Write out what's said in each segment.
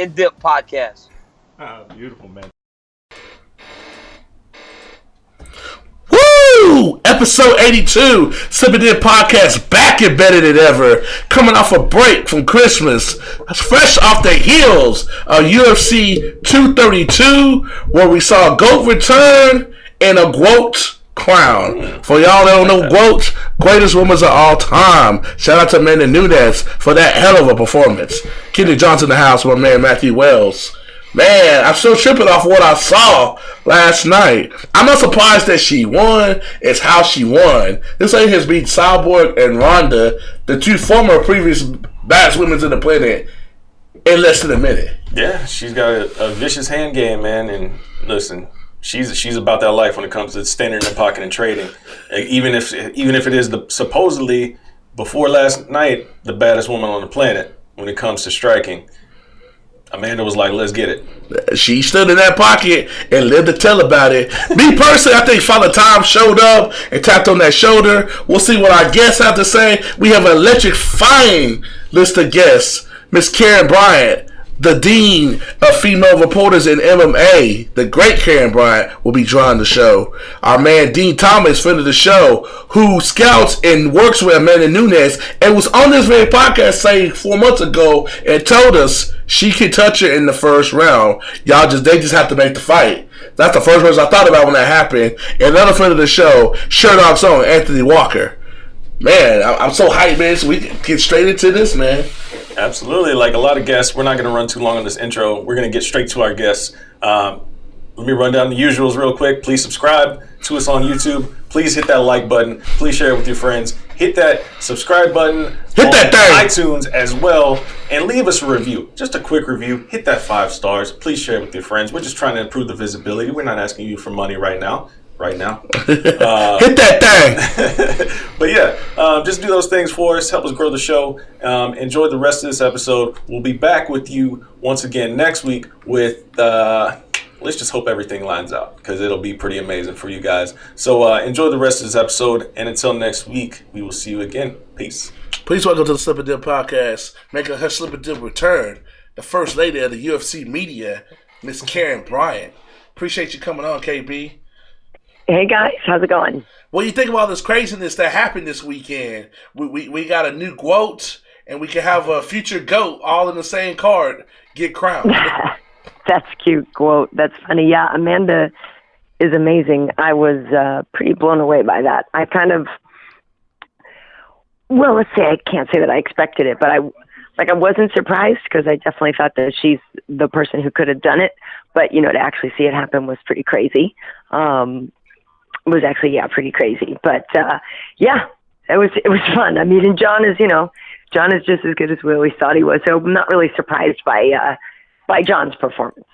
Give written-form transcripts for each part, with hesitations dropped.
in-depth podcast. Oh, beautiful, man. Woo! Episode 82, Sippin' Dip Podcast, back and better than ever. Coming off a break from Christmas, fresh off the heels of UFC 232, where we saw GOAT return and a GWOAT crown. For y'all that don't know GWOAT, greatest women of all time. Shout out to Amanda Nunes for that hell of a performance. Kenny Johnson in the house, my man Matthew Wells. Man, I'm still tripping off what I saw last night. I'm not surprised that she won. It's how she won. This lady has beat Cyborg and Ronda, the two former previous baddest women in the planet, in less than a minute. Yeah, she's got a vicious hand game, man. And listen, she's about that life when it comes to standing in the pocket and trading. Even if it is supposedly before last night the baddest woman on the planet when it comes to striking. Amanda was like, let's get it. She stood in that pocket and lived to tell about it. Me personally, I think Father Time showed up and tapped on that shoulder. We'll see what our guests have to say. We have an electrifying list of guests. Miss Karyn Bryant, the dean of female reporters in MMA, the great Karyn Bryant, will be drawing the show. Our man Dean Thomas, friend of the show, who scouts and works with Amanda Nunes, and was on this very podcast saying 4 months ago and told us she could touch her in the first round. They just have to make the fight. That's the first person I thought about when that happened. And another friend of the show, Sherdog's own Anthony Walker. Man, I'm so hyped, man. So we can get straight into this, man. Absolutely. Like a lot of guests, we're not going to run too long on this intro. We're going to get straight to our guests. Let me run down the usuals real quick. Please subscribe to us on YouTube. Please hit that like button. Please share it with your friends. Hit that subscribe button. Hit that thing. iTunes as well. And leave us a review. Just a quick review. Hit that 5 stars. Please share it with your friends. We're just trying to improve the visibility. We're not asking you for money right now. Hit that thing. But yeah, just do those things for us. Help us grow the show. Enjoy the rest of this episode. We'll be back with you once again next week with, let's just hope everything lines out because it'll be pretty amazing for you guys. So enjoy the rest of this episode. And until next week, we will see you again. Peace. Please welcome to the Slip and Dip Podcast, making her Slip and Dip return, the first lady of the UFC media, Miss Karyn Bryant. Appreciate you coming on, KB. Hey guys, how's it going? What do you think about all this craziness that happened this weekend? We got a new GWOAT, and we can have a future GOAT all in the same card get crowned. That's cute, GWOAT. That's funny. Yeah, Amanda is amazing. I was pretty blown away by that. I let's say I can't say that I expected it, but I wasn't surprised because I definitely thought that she's the person who could have done it. But, to actually see it happen was pretty crazy. Was actually, pretty crazy. But, it was fun. I mean, and John is just as good as we always thought he was. So I'm not really surprised by John's performance.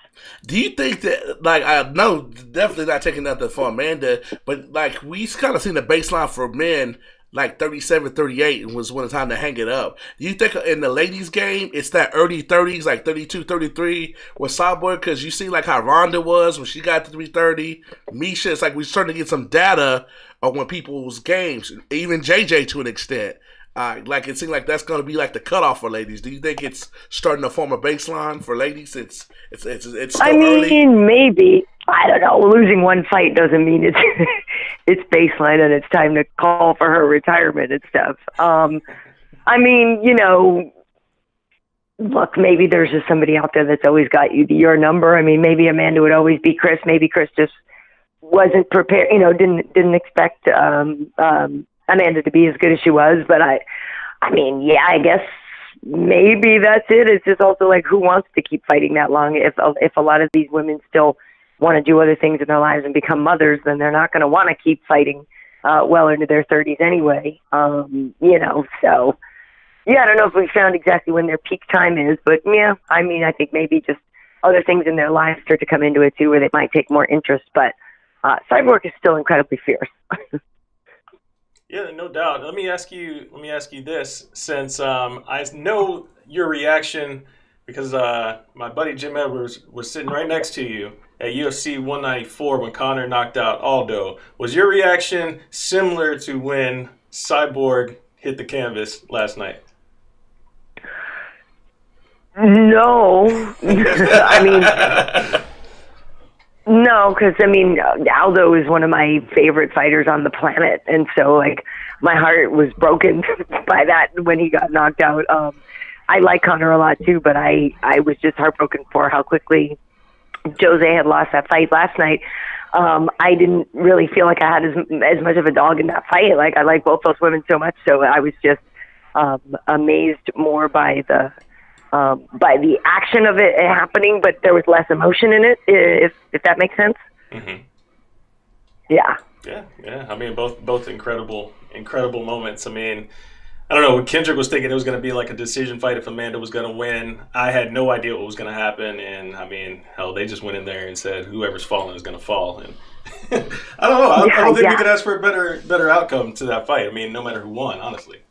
Do you think that, I know, definitely not taking nothing for Amanda, but, we kind of seen the baseline for men, 37, 38, and was when it's time to hang it up. Do you think in the ladies' game, it's that early 30s, 32, 33, with Cyborg? Because you see, how Ronda was when she got to 330. Misha, it's we're starting to get some data on when people's games, even JJ to an extent. It seems like that's going to be the cutoff for ladies. Do you think it's starting to form a baseline for ladies? It's still early? Maybe. I don't know. Losing one fight doesn't mean it's it's baseline and it's time to call for her retirement and stuff. Look, maybe there's just somebody out there that's always got your number. I mean, maybe Amanda would always be Chris. Maybe Chris just wasn't prepared. Didn't expect Amanda to be as good as she was. But I guess maybe that's it. It's just also who wants to keep fighting that long? If a lot of these women still want to do other things in their lives and become mothers, then they're not going to want to keep fighting well into their 30s anyway. So I don't know if we found exactly when their peak time is, but I think maybe just other things in their lives start to come into it too, where they might take more interest. But Cyborg is still incredibly fierce. Yeah, no doubt. Let me ask you this, since I know your reaction, because my buddy Jim Edwards was sitting right next to you at UFC 194 when Conor knocked out Aldo. Was your reaction similar to when Cyborg hit the canvas last night? No. I mean, no, because I mean, Aldo is one of my favorite fighters on the planet, and so like my heart was broken by that when he got knocked out. I like Conor a lot too, but I was just heartbroken for how quickly Jose had lost that fight last night. I didn't really feel like I had as much of a dog in that fight. Like I like both those women so much, so I was just amazed more by the action of it happening, but there was less emotion in it, if that makes sense. Mm-hmm. Yeah. Yeah. I mean, both incredible moments. I mean, I don't know. Kendrick was thinking it was going to be like a decision fight if Amanda was going to win. I had no idea what was going to happen, and I mean, hell, they just went in there and said whoever's falling is going to fall. And I don't know. I don't think we could ask for a better outcome to that fight. I mean, no matter who won, honestly.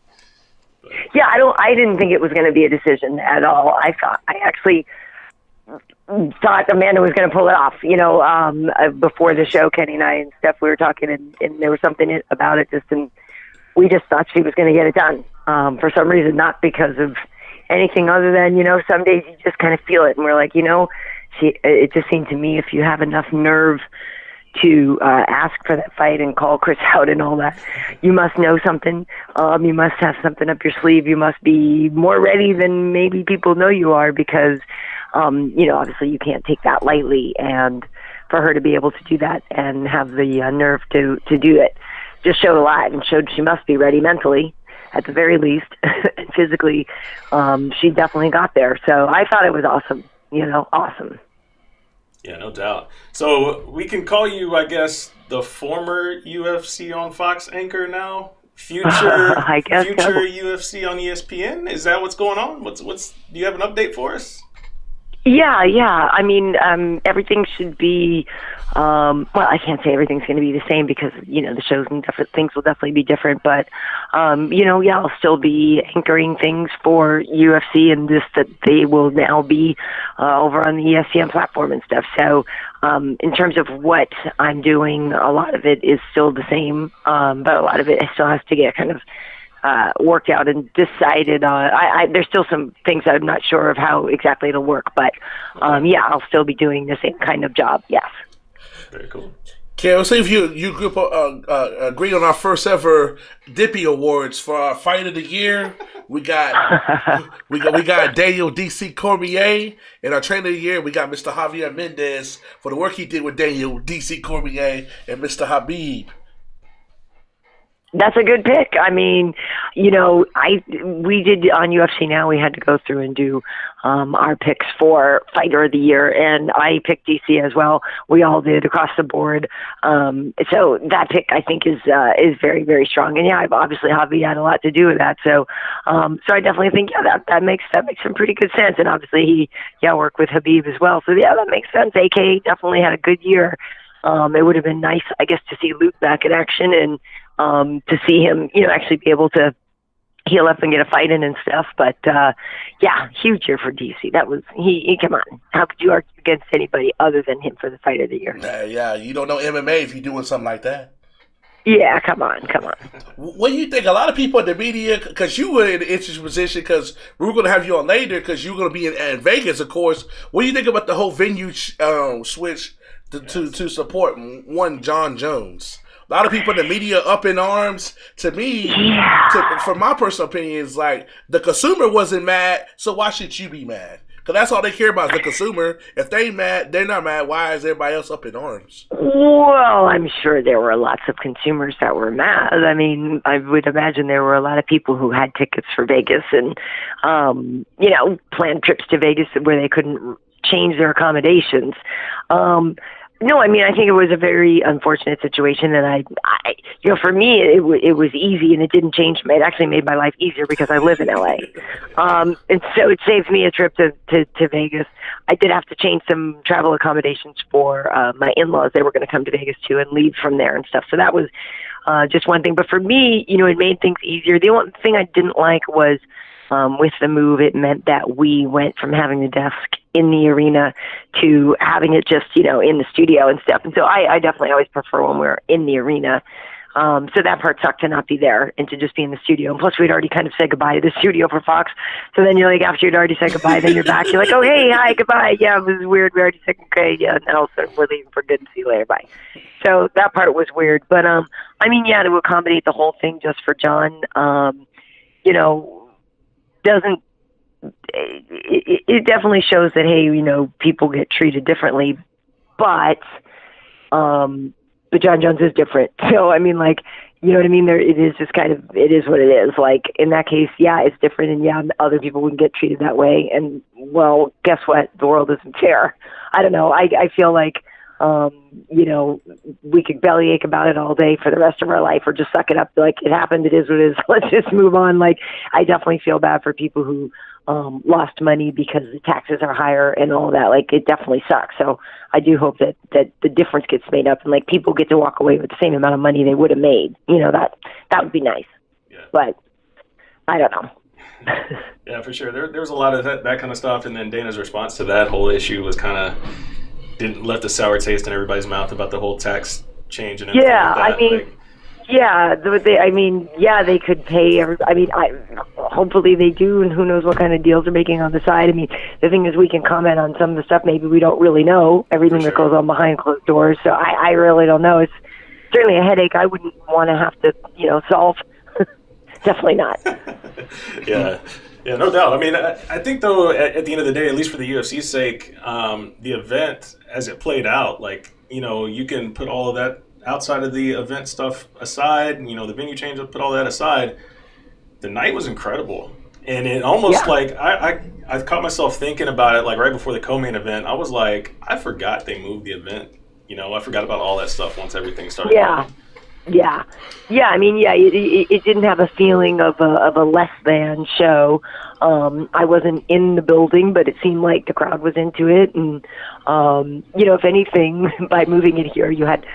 But. Yeah, I didn't think it was going to be a decision at all. I actually thought Amanda was going to pull it off. You know, before the show, Kenny and I and Steph, we were talking, and there was something about it and we just thought she was going to get it done for some reason, not because of anything other than, you know, some days you just kind of feel it. And we're like, you know, it just seemed to me if you have enough nerve to ask for that fight and call Chris out and all that, you must know something. You must have something up your sleeve. You must be more ready than maybe people know you are because, you know, obviously you can't take that lightly. And for her to be able to do that and have the nerve to do it, just showed a lot and showed she must be ready mentally at the very least and physically. She definitely got there. So I thought it was awesome, you know, awesome. Yeah, no doubt. So we can call you, I guess, the former UFC on Fox anchor now? Future I guess future so. UFC on ESPN? Is that what's going on? What's do you have an update for us? Yeah. I mean, everything should be, well, I can't say everything's going to be the same because, you know, the shows and different things will definitely be different. But, you know, yeah, I'll still be anchoring things for UFC and just that they will now be over on the ESPN platform and stuff. So in terms of what I'm doing, a lot of it is still the same, but a lot of it still has to get kind of worked out and decided on. There's still some things I'm not sure of how exactly it'll work, but yeah, I'll still be doing the same kind of job. Yes. Very cool. Okay, let's see if you group agree on our first ever Dippy Awards for our Fight of the Year. We got we got Daniel DC Cormier, and our Trainer of the Year we got Mr. Javier Mendez for the work he did with Daniel DC Cormier and Mr. Habib. That's a good pick. I mean, you know, we did on UFC Now. We had to go through and do our picks for Fighter of the Year, and I picked DC as well. We all did across the board. So that pick I think is very, very strong. And yeah, obviously Javi had a lot to do with that. So I definitely think that makes some pretty good sense. And obviously he worked with Habib as well. So yeah, that makes sense. AK definitely had a good year. It would have been nice, I guess, to see Luke back in action and to see him, you know, actually be able to heal up and get a fight in and stuff. But yeah, huge year for DC. That was he. Come on, how could you argue against anybody other than him for the Fight of the Year? Yeah, you don't know MMA if you're doing something like that. Yeah, come on. What do you think? A lot of people in the media, because you were in an interesting position, because we were going to have you on later, because you were going to be in Vegas, of course. What do you think about the whole venue switch to support one John Jones? A lot of people in the media up in arms. To me, from my personal opinion, is like the consumer wasn't mad, so why should you be mad? Because that's all they care about is the consumer. If they mad, they're not mad. Why is everybody else up in arms? Well, I'm sure there were lots of consumers that were mad. I mean, I would imagine there were a lot of people who had tickets for Vegas and, you know, planned trips to Vegas where they couldn't change their accommodations. No, I mean, I think it was a very unfortunate situation, and I you know, for me, it was easy, and it didn't change. It actually made my life easier because I live in LA, and so it saved me a trip to Vegas. I did have to change some travel accommodations for my in-laws. They were going to come to Vegas too and leave from there and stuff. So that was just one thing. But for me, you know, it made things easier. The only thing I didn't like was with the move, it meant that we went from having the desk in the arena to having it just, you know, in the studio and stuff. And so I definitely always prefer when we're in the arena So that part sucked to not be there and to just be in the studio. And plus, we'd already kind of said goodbye to the studio for Fox. So then you're like, after you'd already said goodbye, then you're back. You're like, oh, hey, hi, goodbye. Yeah, it was weird. We already said, okay, yeah, now we're leaving for good and see you later. Bye. So that part was weird. But, I mean, yeah, to accommodate the whole thing just for John, you know, doesn't, it definitely shows that, hey, you know, people get treated differently. But John Jones is different. So, I mean, like, you know what I mean? It is just kind of, it is what it is. Like, in that case, yeah, it's different. And yeah, other people wouldn't get treated that way. And, well, guess what? The world isn't fair. I don't know. I feel like, you know, we could bellyache about it all day for the rest of our life, or just suck it up. Like, it happened. It is what it is. Let's just move on. Like, I definitely feel bad for people who lost money because the taxes are higher and all that. Like, it definitely sucks. So I do hope that the difference gets made up, and like people get to walk away with the same amount of money they would have made. You know, that would be nice. Yeah. But I don't know. Yeah, for sure. There was a lot of that kind of stuff, and then Dana's response to that whole issue was kind of left a sour taste in everybody's mouth about the whole tax change and everything. Yeah, like that. I mean. Yeah, they could pay hopefully they do, and who knows what kind of deals they're making on the side. I mean, the thing is, we can comment on some of the stuff maybe we don't really know, everything that goes on behind closed doors, so I really don't know. It's certainly a headache I wouldn't want to have to, you know, solve. Definitely not. Yeah, no doubt. I mean, I think, though, at the end of the day, at least for the UFC's sake, the event, as it played out, like, you know, you can put all of that outside of the event stuff aside, you know, the venue change, put all that aside, the night was incredible. And it almost like, I caught myself thinking about it, like right before the co-main event, I was like, I forgot they moved the event. You know, I forgot about all that stuff once everything started. Yeah. I mean, it didn't have a feeling of a less than show. I wasn't in the building, but it seemed like the crowd was into it. And, you know, if anything, by moving it here, you had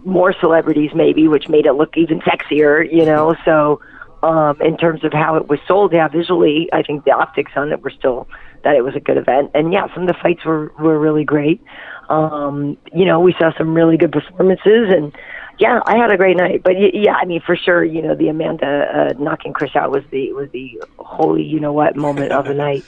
more celebrities maybe, which made it look even sexier, you know. So in terms of how it was sold, visually, I think the optics on it were still that it was a good event. And yeah, some of the fights were really great. You know, we saw some really good performances, and yeah, I had a great night. But yeah, I mean, for sure, you know, the Amanda knocking Chris out was the holy, you know what, moment of the night.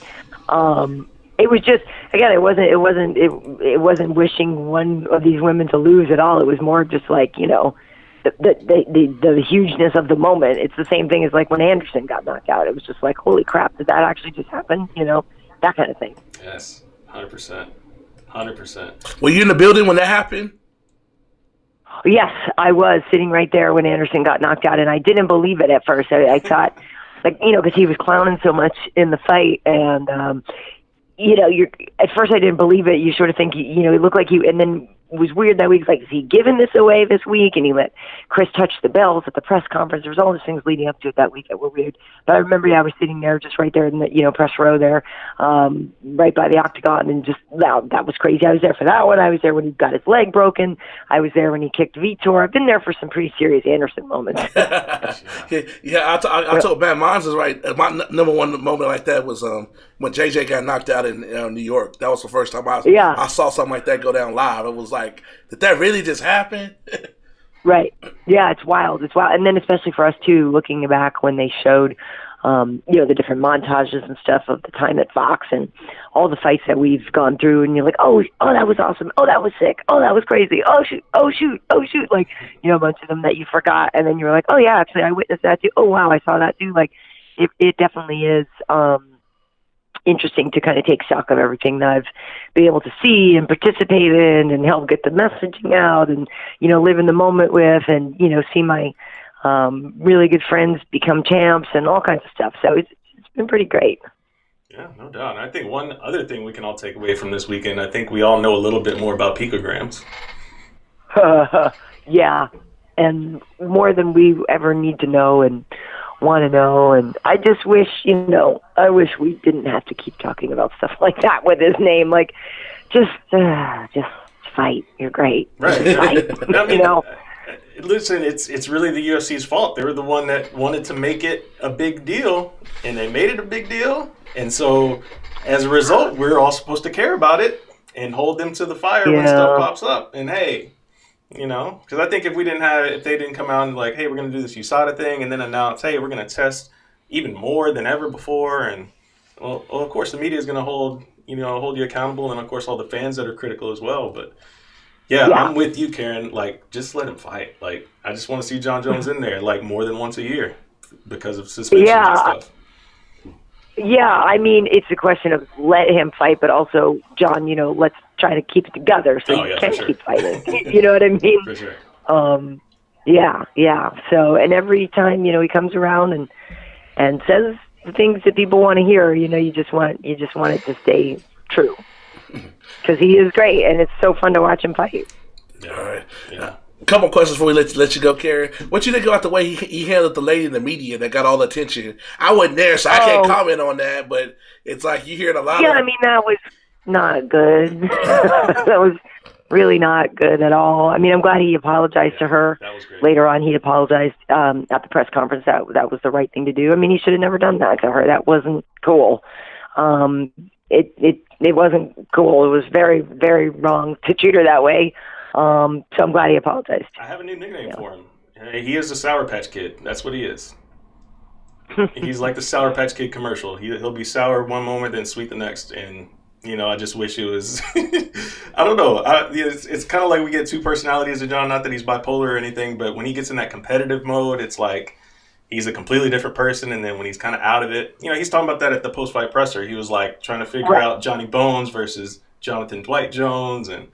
It was just, again, it wasn't wishing one of these women to lose at all. It was more just like, you know, the hugeness of the moment. It's the same thing as like when Anderson got knocked out. It was just like, holy crap, did that actually just happen? You know, that kind of thing. Yes, 100%. Were you in the building when that happened? Yes, I was sitting right there when Anderson got knocked out, and I didn't believe it at first. I thought, like, you know, because he was clowning so much in the fight, and you know, at first I didn't believe it. You sort of think, you know, it looked like and then it was weird that week. Like, is he giving this away this week? And he let Chris touch the bells at the press conference. There was all these things leading up to it that week that were weird. But I remember, I was sitting there, just right there in the, you know, press row there, right by the octagon, and just, that was crazy. I was there for that one. I was there when he got his leg broken. I was there when he kicked Vitor. I've been there for some pretty serious Anderson moments. Yeah, I told Matt, mine was right. My number one moment like that was when JJ got knocked out in New York. That was the first time I saw something like that go down live. It was like, did that really just happen? Right. Yeah, it's wild. And then especially for us, too, looking back when they showed, you know, the different montages and stuff of the time at Fox and all the fights that we've gone through. And you're like, oh, that was awesome. Oh, that was sick. Oh, that was crazy. Oh, shoot. Like, you know, a bunch of them that you forgot. And then you're like, oh, yeah, actually, I witnessed that, too. Oh, wow, I saw that, too. Like, it definitely is interesting to kind of take stock of everything that I've been able to see and participate in and help get the messaging out and, you know, live in the moment with, and, you know, see my really good friends become champs and all kinds of stuff. So it's been pretty great. Yeah, no doubt. And I think one other thing we can all take away from this weekend, I think we all know a little bit more about picograms. Yeah, and more than we ever need to know and want to know. And I just wish, you know, we didn't have to keep talking about stuff like that with his name. Like, just fight. You're great. Right. Fight. I mean, you know. Listen, it's really the UFC's fault. They were the one that wanted to make it a big deal, and they made it a big deal. And so, as a result, we're all supposed to care about it and hold them to the fire when stuff pops up. And hey, You know, because I think if they didn't come out and like, hey, we're going to do this USADA thing, and then announce, hey, we're going to test even more than ever before, and well, of course, the media is going to hold you accountable, and of course, all the fans that are critical as well. But yeah, I'm with you, Karyn. Like, just let him fight. Like, I just want to see John Jones in there like more than once a year because of suspensions and stuff. Yeah, I mean, it's a question of let him fight, but also, John, let's try to keep it together so you can keep fighting. You know what I mean? For sure. Yeah. So, and every time, he comes around and says the things that people want to hear, you just want it to stay true. Because he is great, and it's so fun to watch him fight. Yeah. All right. Yeah. A couple questions before we let you go, Karyn. What you think about the way he handled the lady in the media that got all the attention? I wasn't there, so I can't comment on that, but it's like you hear it a lot. Yeah, I mean, that was not good. That was really not good at all. I mean, I'm glad he apologized to her. That was great. Later on, he apologized at the press conference. That was the right thing to do. I mean, he should have never done that to her. That wasn't cool. It wasn't cool. It was very, very wrong to treat her that way. So I'm glad he apologized. I have a new nickname for him. He is the Sour Patch Kid. That's what he is. He's like the Sour Patch Kid commercial. He'll be sour one moment, then sweet the next. And, I just wish it was... I don't know. It's kind of like we get two personalities of John. Not that he's bipolar or anything, but when he gets in that competitive mode, it's like he's a completely different person. And then when he's kind of out of it, he's talking about that at the post-fight presser. He was like trying to figure out Johnny Bones versus Jonathan Dwight Jones, and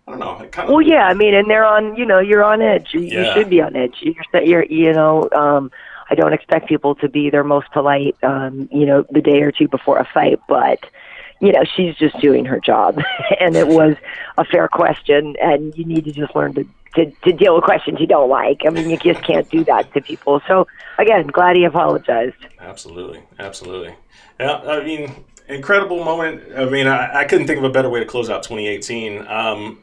I don't know. Well, yeah, I mean, and they're on, you're on edge. You should be on edge. I don't expect people to be their most polite, the day or two before a fight, but, she's just doing her job. And it was a fair question, and you need to just learn to deal with questions you don't like. I mean, you just can't do that to people. So, again, glad he apologized. Absolutely. Yeah, I mean, incredible moment. I mean, I couldn't think of a better way to close out 2018.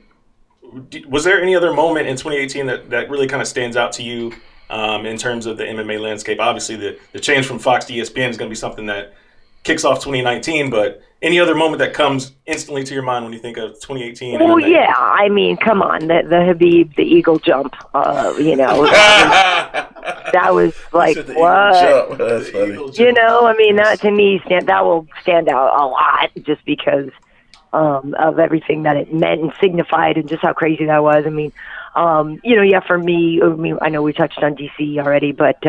Was there any other moment in 2018 that really kind of stands out to you in terms of the MMA landscape? Obviously, the change from Fox to ESPN is going to be something that kicks off 2019, but any other moment that comes instantly to your mind when you think of 2018? Well, yeah, I mean, come on, the Habib, the eagle jump, that was like, what? That's funny. I mean, that to me, that will stand out a lot just because of everything that it meant and signified and just how crazy that was. I mean, for me, I know we touched on DC already, but,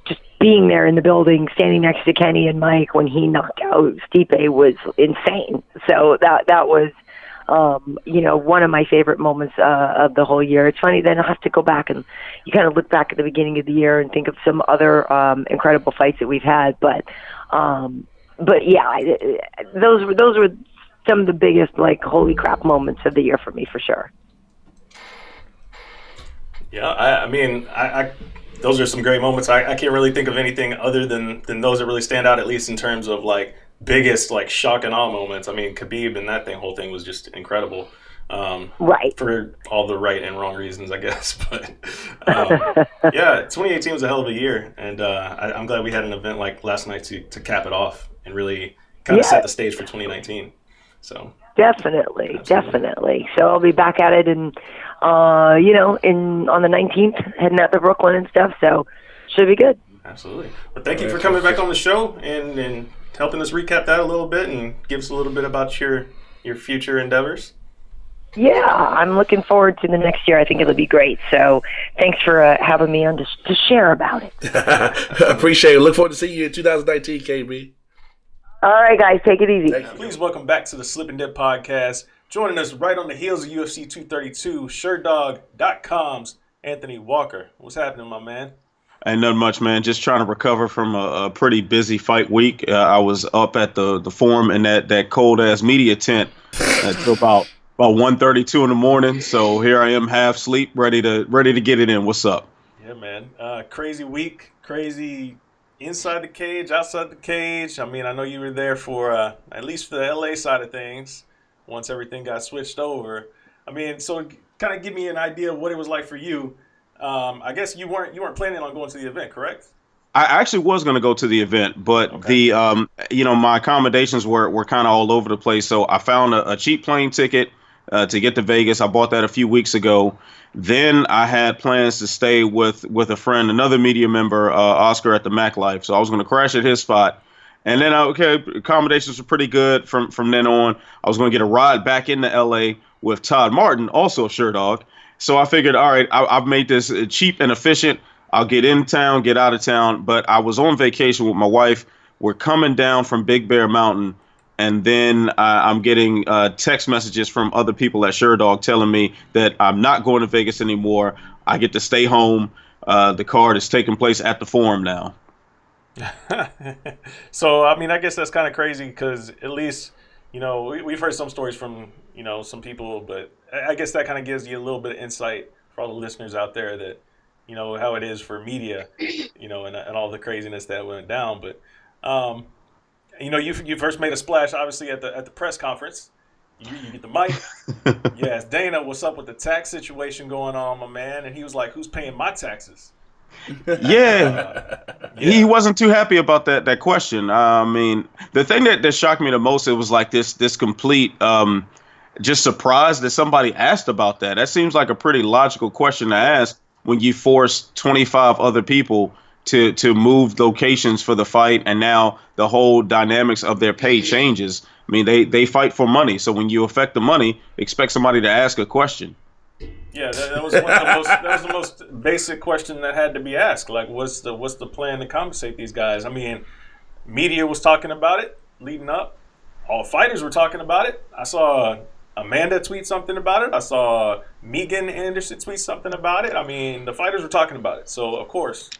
just being there in the building, standing next to Kenny and Mike when he knocked out Stipe was insane. So that was, one of my favorite moments of the whole year. It's funny, then I have to go back and you kind of look back at the beginning of the year and think of some other incredible fights that we've had. But yeah, those were some of the biggest, like, holy crap moments of the year for me, for sure. Yeah, I mean, those are some great moments. I can't really think of anything other than those that really stand out, at least in terms of, like, biggest, like, shock and awe moments. I mean, Khabib and whole thing was just incredible. Right. For all the right and wrong reasons, I guess. But, yeah, 2018 was a hell of a year. And I'm glad we had an event like last night to cap it off and really kind of set the stage for 2019. So definitely. So I'll be back at it on the 19th, heading out to Brooklyn and stuff. So should be good. Absolutely. Well, thank you for coming back on the show and helping us recap that a little bit and give us a little bit about your future endeavors. Yeah, I'm looking forward to the next year. I think it'll be great. So thanks for having me on to share about it. Appreciate it. Look forward to seeing you in 2019, KB. All right, guys, take it easy. Please welcome back to the Slip and Dip podcast. Joining us right on the heels of UFC 232, SureDog.com's Anthony Walker. What's happening, my man? Ain't nothing much, man. Just trying to recover from a pretty busy fight week. I was up at the forum in that cold-ass media tent until about 1:32 in the morning. So here I am, half sleep, ready to get it in. What's up? Yeah, man. Crazy week, crazy inside the cage, outside the cage. I mean, I know you were there for at least for the LA side of things once everything got switched over. I mean, so kind of give me an idea of what it was like for you. I guess you weren't planning on going to the event, correct? I actually was going to go to the event, but the my accommodations were kind of all over the place. So I found a cheap plane ticket to get to Vegas. I bought that a few weeks ago. Then I had plans to stay with a friend, another media member, Oscar at the Mac Life. So I was going to crash at his spot. And then, accommodations were pretty good from then on. I was going to get a ride back into L.A. with Todd Martin, also a Sherdog. So I figured, all right, I've made this cheap and efficient. I'll get in town, get out of town. But I was on vacation with my wife. We're coming down from Big Bear Mountain. And then I'm getting text messages from other people at Sherdog telling me that I'm not going to Vegas anymore. I get to stay home. The card is taking place at the Forum now. So, I mean, I guess that's kind of crazy because at least, we've heard some stories from, some people, but I guess that kind of gives you a little bit of insight for all the listeners out there that, how it is for media, and all the craziness that went down. But, you first made a splash, obviously, at the press conference. You get the mic. You asked Dana what's up with the tax situation going on, my man. And he was like, who's paying my taxes? Yeah. He wasn't too happy about that question. I mean, the thing that shocked me the most, it was like this complete just surprise that somebody asked about that. That seems like a pretty logical question to ask when you force 25 other people to move locations for the fight, and now the whole dynamics of their pay changes. I mean, they fight for money, so when you affect the money, expect somebody to ask a question. Yeah, that was the most basic question that had to be asked. Like, what's the plan to compensate these guys? I mean, media was talking about it leading up. All fighters were talking about it. I saw Amanda tweet something about it. I saw Megan Anderson tweet something about it. I mean, the fighters were talking about it. So, of course,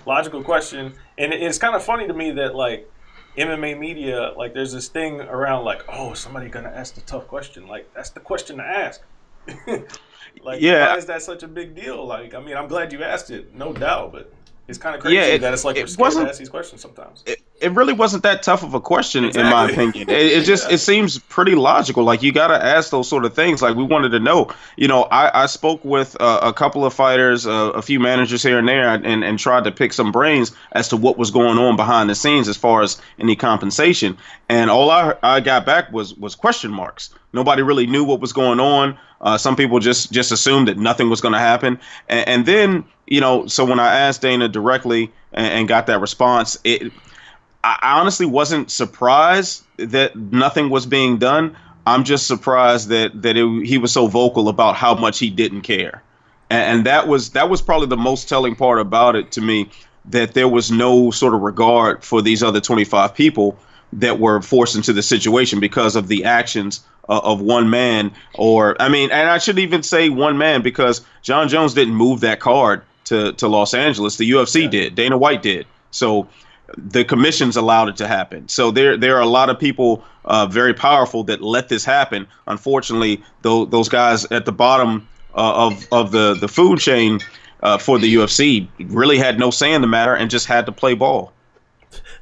logical question. And it's kind of funny to me that, like, MMA media, like, there's this thing around, like, oh, somebody going to ask the tough question. Like, that's the question to ask. Like, why is that such a big deal? Like, I mean, I'm glad you asked it, no doubt, but it's kind of crazy that it's like we're scared to ask these questions sometimes. It really wasn't that tough of a question, exactly. In my opinion. It seems pretty logical. Like, you got to ask those sort of things. Like, we wanted to know. I spoke with a couple of fighters, a few managers here and there, and tried to pick some brains as to what was going on behind the scenes as far as any compensation. And all I got back was question marks. Nobody really knew what was going on. Some people just assumed that nothing was going to happen. And then, so when I asked Dana directly and got that response, I honestly wasn't surprised that nothing was being done. I'm just surprised that he was so vocal about how much he didn't care. And that was probably the most telling part about it to me, that there was no sort of regard for these other 25 people that were forced into the situation because of the actions of one man. And I shouldn't even say one man, because John Jones didn't move that card to Los Angeles. The UFC did. Dana White did. So the commissions allowed it to happen. So there are a lot of people very powerful that let this happen. Unfortunately, those guys at the bottom of the food chain for the UFC really had no say in the matter and just had to play ball.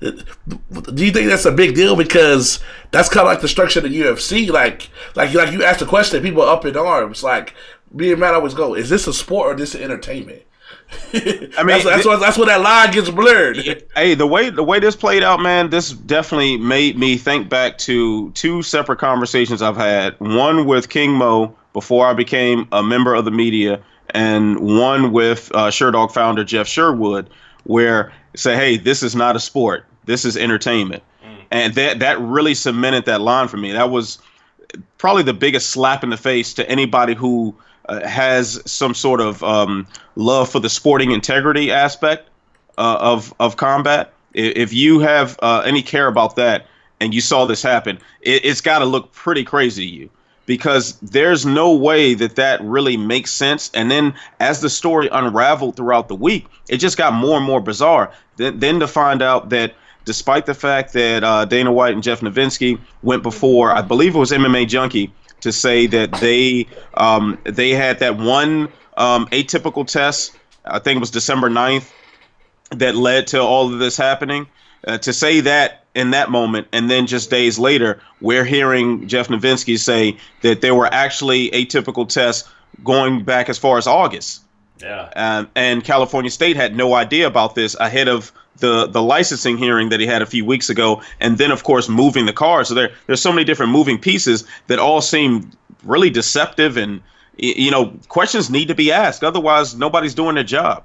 Do you think that's a big deal? Because that's kind of like the structure of the UFC. Like you asked the question, people are up in arms. Like, me and Matt always go, is this a sport or is this entertainment? I mean, that's where that line gets blurred. Hey, the way this played out, man, this definitely made me think back to two separate conversations I've had. One with King Mo before I became a member of the media, and one with Sherdog founder Jeff Sherwood, where say, hey, this is not a sport, this is entertainment. And that really cemented that line for me. That was probably the biggest slap in the face to anybody who has some sort of love for the sporting integrity aspect of combat. If you have any care about that and you saw this happen, it's got to look pretty crazy to you, because there's no way that really makes sense. And then as the story unraveled throughout the week, it just got more and more bizarre. Then to find out that despite the fact that Dana White and Jeff Novitzky went before, I believe it was MMA Junkie, to say that they had that one atypical test, I think it was December 9th, that led to all of this happening. To say that in that moment, and then just days later, we're hearing Jeff Novitzky say that there were actually atypical tests going back as far as August. Yeah. And California State had no idea about this ahead of the licensing hearing that he had a few weeks ago, and then of course moving the car. So there's so many different moving pieces that all seem really deceptive, and questions need to be asked. Otherwise, nobody's doing their job.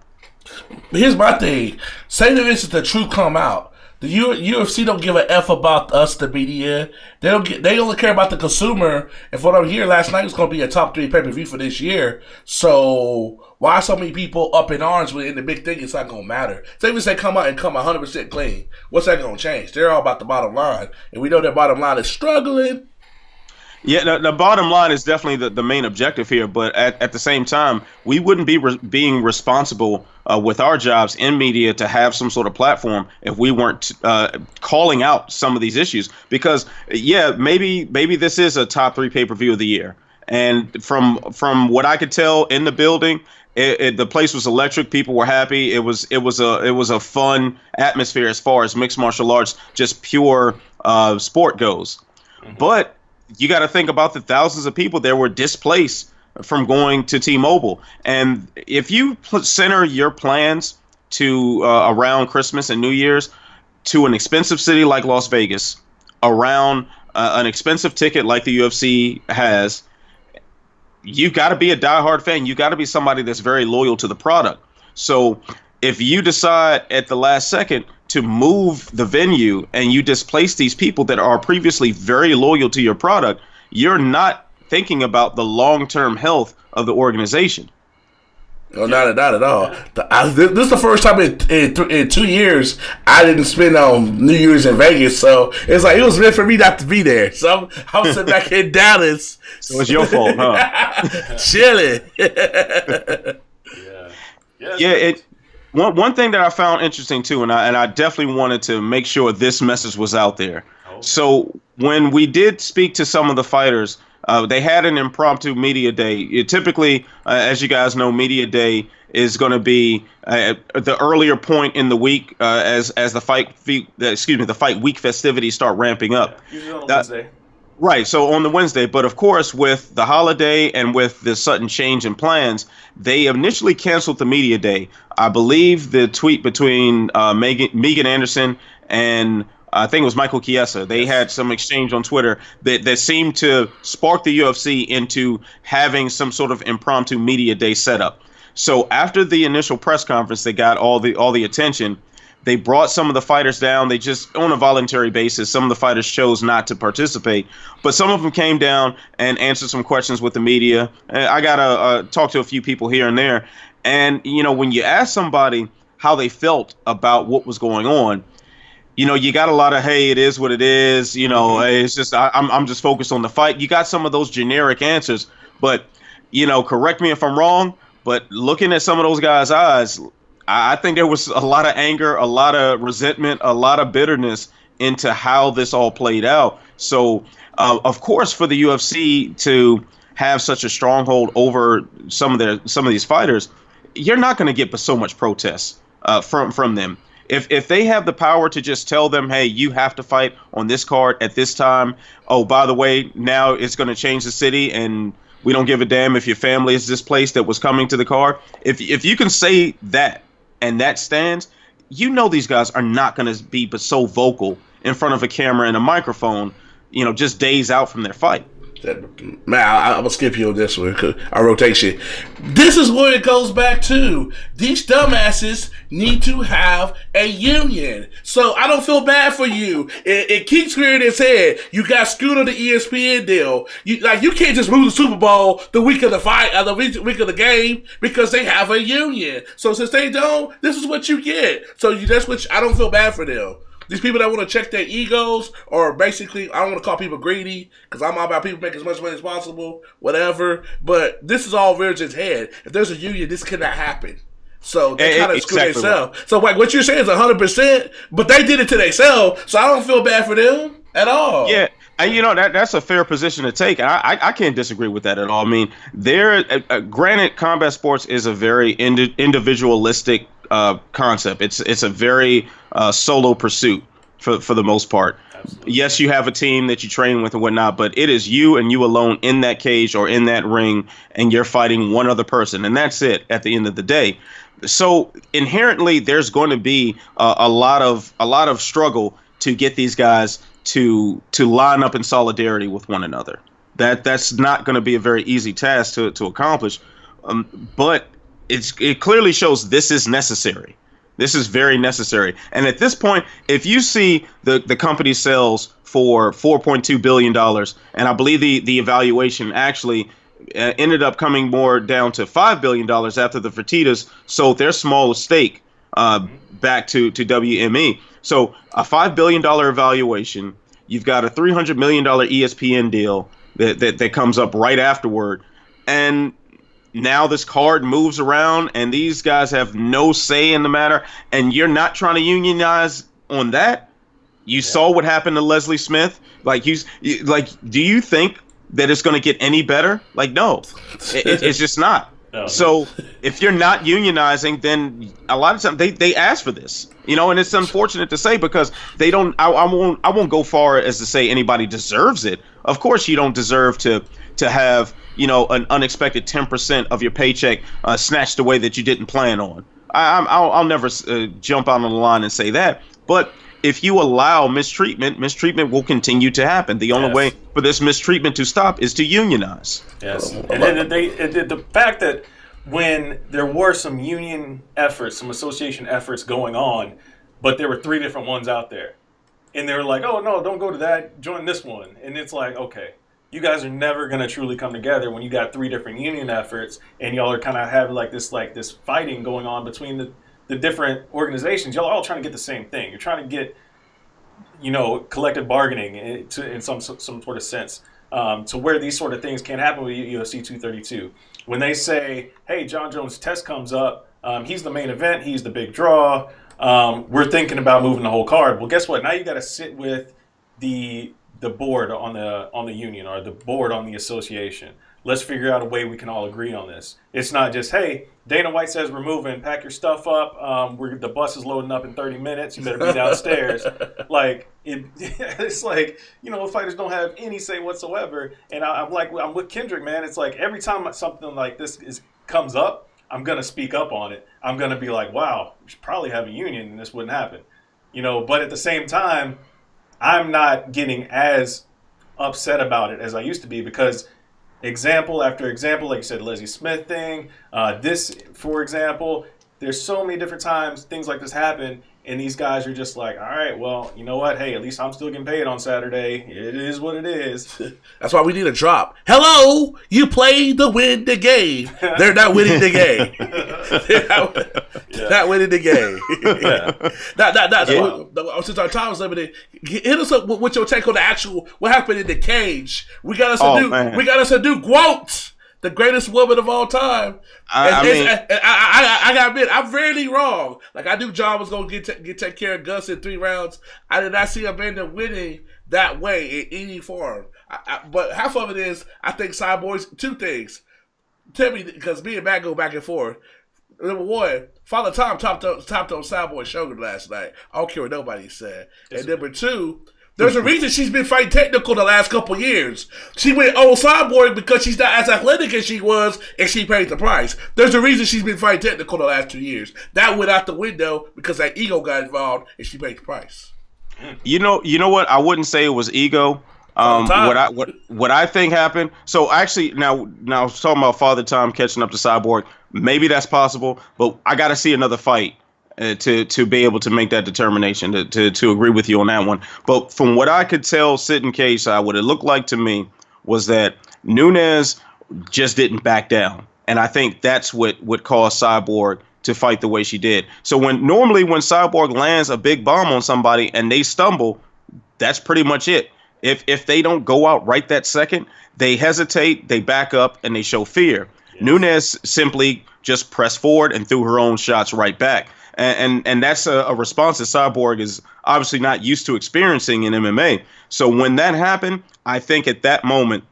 Here's my thing: say that this is the truth come out. The UFC don't give a f about us, the media. They only care about the consumer. And from what I'm hearing last night, it's going to be a top 3 pay-per-view for this year. So why so many people up in arms when the big thing it's not going to matter? Say if they come out and come 100% clean, what's that going to change? They're all about the bottom line, and we know that bottom line is struggling. Yeah, the bottom line is definitely the main objective here, but at the same time, we wouldn't be being responsible with our jobs in media to have some sort of platform if we weren't calling out some of these issues. Because, maybe this is a top 3 pay-per-view of the year. And from what I could tell in the building, the place was electric. People were happy. It was a fun atmosphere as far as mixed martial arts, just pure sport goes. Mm-hmm. But you got to think about the thousands of people that were displaced from going to T-Mobile. And if you center your plans to around Christmas and New Year's to an expensive city like Las Vegas, around an expensive ticket like the UFC has, you got to be a diehard fan. You got to be somebody that's very loyal to the product. So if you decide at the last second to move the venue and you displace these people that are previously very loyal to your product, you're not thinking about the long-term health of the organization. No, not at all. This is the first time in 2 years I didn't spend New Year's in Vegas, so it's like it was meant for me not to be there. So I'm sitting back in Dallas. So it's your fault, huh? Chilling. Yeah. One thing that I found interesting too, and I definitely wanted to make sure this message was out there. Oh. So when we did speak to some of the fighters, they had an impromptu media day. Typically, as you guys know, media day is going to be the earlier point in the week as the fight week festivities start ramping up. Usually on Wednesday. Right, so on the Wednesday, but of course with the holiday and with the sudden change in plans, they initially canceled the media day. I believe the tweet between Megan Anderson and I think it was Michael Chiesa, they had some exchange on Twitter that seemed to spark the UFC into having some sort of impromptu media day setup. So after the initial press conference, they got all the attention. They brought some of the fighters down. They just, on a voluntary basis, some of the fighters chose not to participate. But some of them came down and answered some questions with the media. I got to talk to a few people here and there. And, when you ask somebody how they felt about what was going on, you got a lot of, hey, it is what it is. Hey, it's just, I'm just focused on the fight. You got some of those generic answers. But, correct me if I'm wrong, but looking at some of those guys' eyes, I think there was a lot of anger, a lot of resentment, a lot of bitterness into how this all played out. So, of course, for the UFC to have such a stronghold over some of these fighters, you're not going to get so much protest from them. If they have the power to just tell them, hey, you have to fight on this card at this time. Oh, by the way, now it's going to change the city and we don't give a damn if your family is displaced that was coming to the card. If you can say that, and that stands, these guys are not going to be but so vocal in front of a camera and a microphone, just days out from their fight. Man, I'm going to skip you on this one because I rotation. This is where it goes back to. These dumbasses need to have a union. So I don't feel bad for you. It keeps rearing its head. You got screwed on the ESPN deal. You can't just move the Super Bowl the week of the fight, or the week of the game, because they have a union. So since they don't, this is what you get. So that's what I don't feel bad for them. These people that want to check their egos, or basically, I don't want to call people greedy, because I'm all about people making as much money as possible, whatever. But this is all rears its head. If there's a union, this cannot happen. So they kind of screw themselves. Right. So like what you're saying is 100%, but they did it to themselves, so I don't feel bad for them at all. Yeah. And that's a fair position to take. I can't disagree with that at all. I mean, granted, combat sports is a very individualistic concept. It's a very solo pursuit for the most part. Absolutely. Yes, you have a team that you train with and whatnot, but it is you and you alone in that cage or in that ring, and you're fighting one other person, and that's it at the end of the day. So inherently, there's going to be a lot of struggle to get these guys to line up in solidarity with one another. That's not going to be a very easy task to accomplish, but it clearly shows this is necessary. This is very necessary. And at this point, if you see the company sells for $4.2 billion, and I believe the evaluation actually ended up coming more down to $5 billion after the Fertittas sold their small stake back to WME. So a $5 billion evaluation, you've got a $300 million ESPN deal that comes up right afterward. And now this card moves around and these guys have no say in the matter, and you're not trying to unionize on that. You saw what happened to Leslie Smith. Like, do you think that it's going to get any better? Like, no, it's just not. No. So if you're not unionizing, then a lot of times they ask for this, and it's unfortunate to say because they don't. I won't go far as to say anybody deserves it. Of course, you don't deserve to have an unexpected 10% of your paycheck snatched away that you didn't plan on. I'll never jump out on the line and say that. But if you allow mistreatment will continue to happen. The only way for this mistreatment to stop is to unionize. Yes, and then the fact that when there were some union efforts, some association efforts going on, but there were 3 different ones out there, and they were like, "Oh no, don't go to that. Join this one." And it's like, okay. You guys are never going to truly come together when you got 3 different union efforts and y'all are kind of have like this fighting going on between the different organizations. Y'all are all trying to get the same thing. You're trying to get, collective bargaining in some sort of sense to where these sort of things can't happen with UFC 232. When they say, hey, John Jones' test comes up, he's the main event, he's the big draw, we're thinking about moving the whole card. Well, guess what? Now you got to sit with the board on the union or the board on the association. Let's figure out a way we can all agree on this. It's not just, hey, Dana White says we're moving, pack your stuff up. The bus is loading up in 30 minutes. You better be downstairs. It's like, fighters don't have any say whatsoever. And I'm with Kendrick, man. It's like every time something like this comes up, I'm going to speak up on it. I'm going to be like, wow, we should probably have a union and this wouldn't happen. But at the same time, I'm not getting as upset about it as I used to be because example after example, like you said, Leslie Smith thing, this, for example, there's so many different times things like this happen, and these guys are just like, all right, well, you know what? Hey, at least I'm still getting paid on Saturday. It is what it is. That's why we need a drop. Hello, you played to win the game. They're not winning the game. They're not winning the game. Since our time is limited, hit us up with your take on the actual what happened in the cage. We got us a new GWOAT. The greatest woman of all time. I gotta admit, I'm rarely wrong. Like, I knew John was gonna take care of Gus in 3 rounds. I did not see Amanda winning that way in any form. But half of it is, I think Cyborg's 2 things. Tell me, because me and Matt go back and forth. Number 1, Father Time topped on Cyborg's shoulder last night. I don't care what nobody said. And number 2. There's a reason she's been fighting technical the last couple years. She went on Cyborg because she's not as athletic as she was, and she paid the price. There's a reason she's been fighting technical the last 2 years. That went out the window because that ego got involved, and she paid the price. You know what? I wouldn't say it was ego. What I think happened. So actually, now talking about Father Time catching up to Cyborg, maybe that's possible, but I got to see another fight. To be able to make that determination, to agree with you on that one. But from what I could tell sitting cage side, what it looked like to me was that Nunes just didn't back down. And I think that's what caused Cyborg to fight the way she did. So normally when Cyborg lands a big bomb on somebody and they stumble, that's pretty much it. If they don't go out right that second, they hesitate, they back up, and they show fear. Yes. Nunes simply just pressed forward and threw her own shots right back. And that's a response that Cyborg is obviously not used to experiencing in MMA. So when that happened, I think at that moment,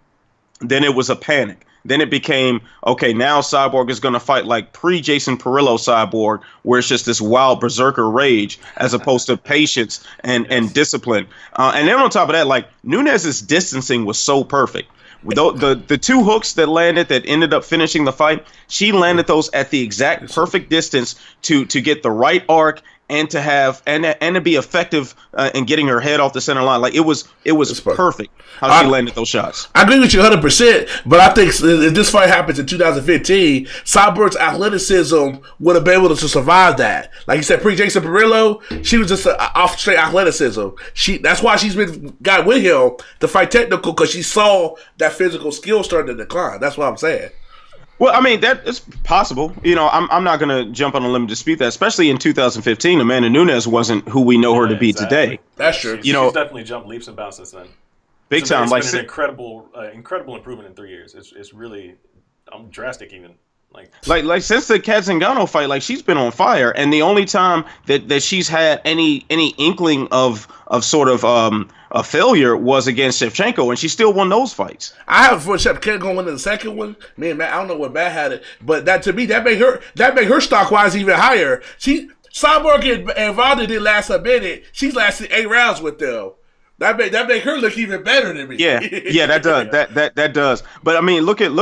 then it was a panic. then it became, okay, now Cyborg is going to fight like pre-Jason Perillo Cyborg, where it's just this wild berserker rage as opposed to patience and discipline. And then on top of that, like Nunes's distancing was so perfect. The two hooks that landed that ended up finishing the fight, she landed those at the exact perfect distance to get the right arc and to have and to be effective in getting her head off the center line. Like it was perfect how she landed those shots. I agree with you 100%, but I think if this fight happens in 2015, Cyborg's athleticism would have been able to survive that. Like you said, pre-Jason Perillo, she was just off straight athleticism. That's why she's got with him to fight technical, because she saw that physical skill starting to decline. That's what I'm saying. Well, I mean, that is possible. You know, I'm not going to jump on a limb and dispute that, especially in 2015. Amanda Nunes wasn't who we know her to be today. That's true. She's definitely jumped leaps and bounds since then. Big time. It's been an incredible improvement in 3 years. It's really drastic even. Like since the Katzengano fight, like she's been on fire, and the only time that she's had any inkling of sort of a failure was against Shevchenko, and she still won those fights. I have for Shevchenko winning the second one. Man, I don't know what Matt had it, but that to me that made her stock wise even higher. Cyborg and Ronda didn't last a minute. She's lasted 8 rounds with them. That make her look even better than me. Yeah, that does. That does. But I mean, look at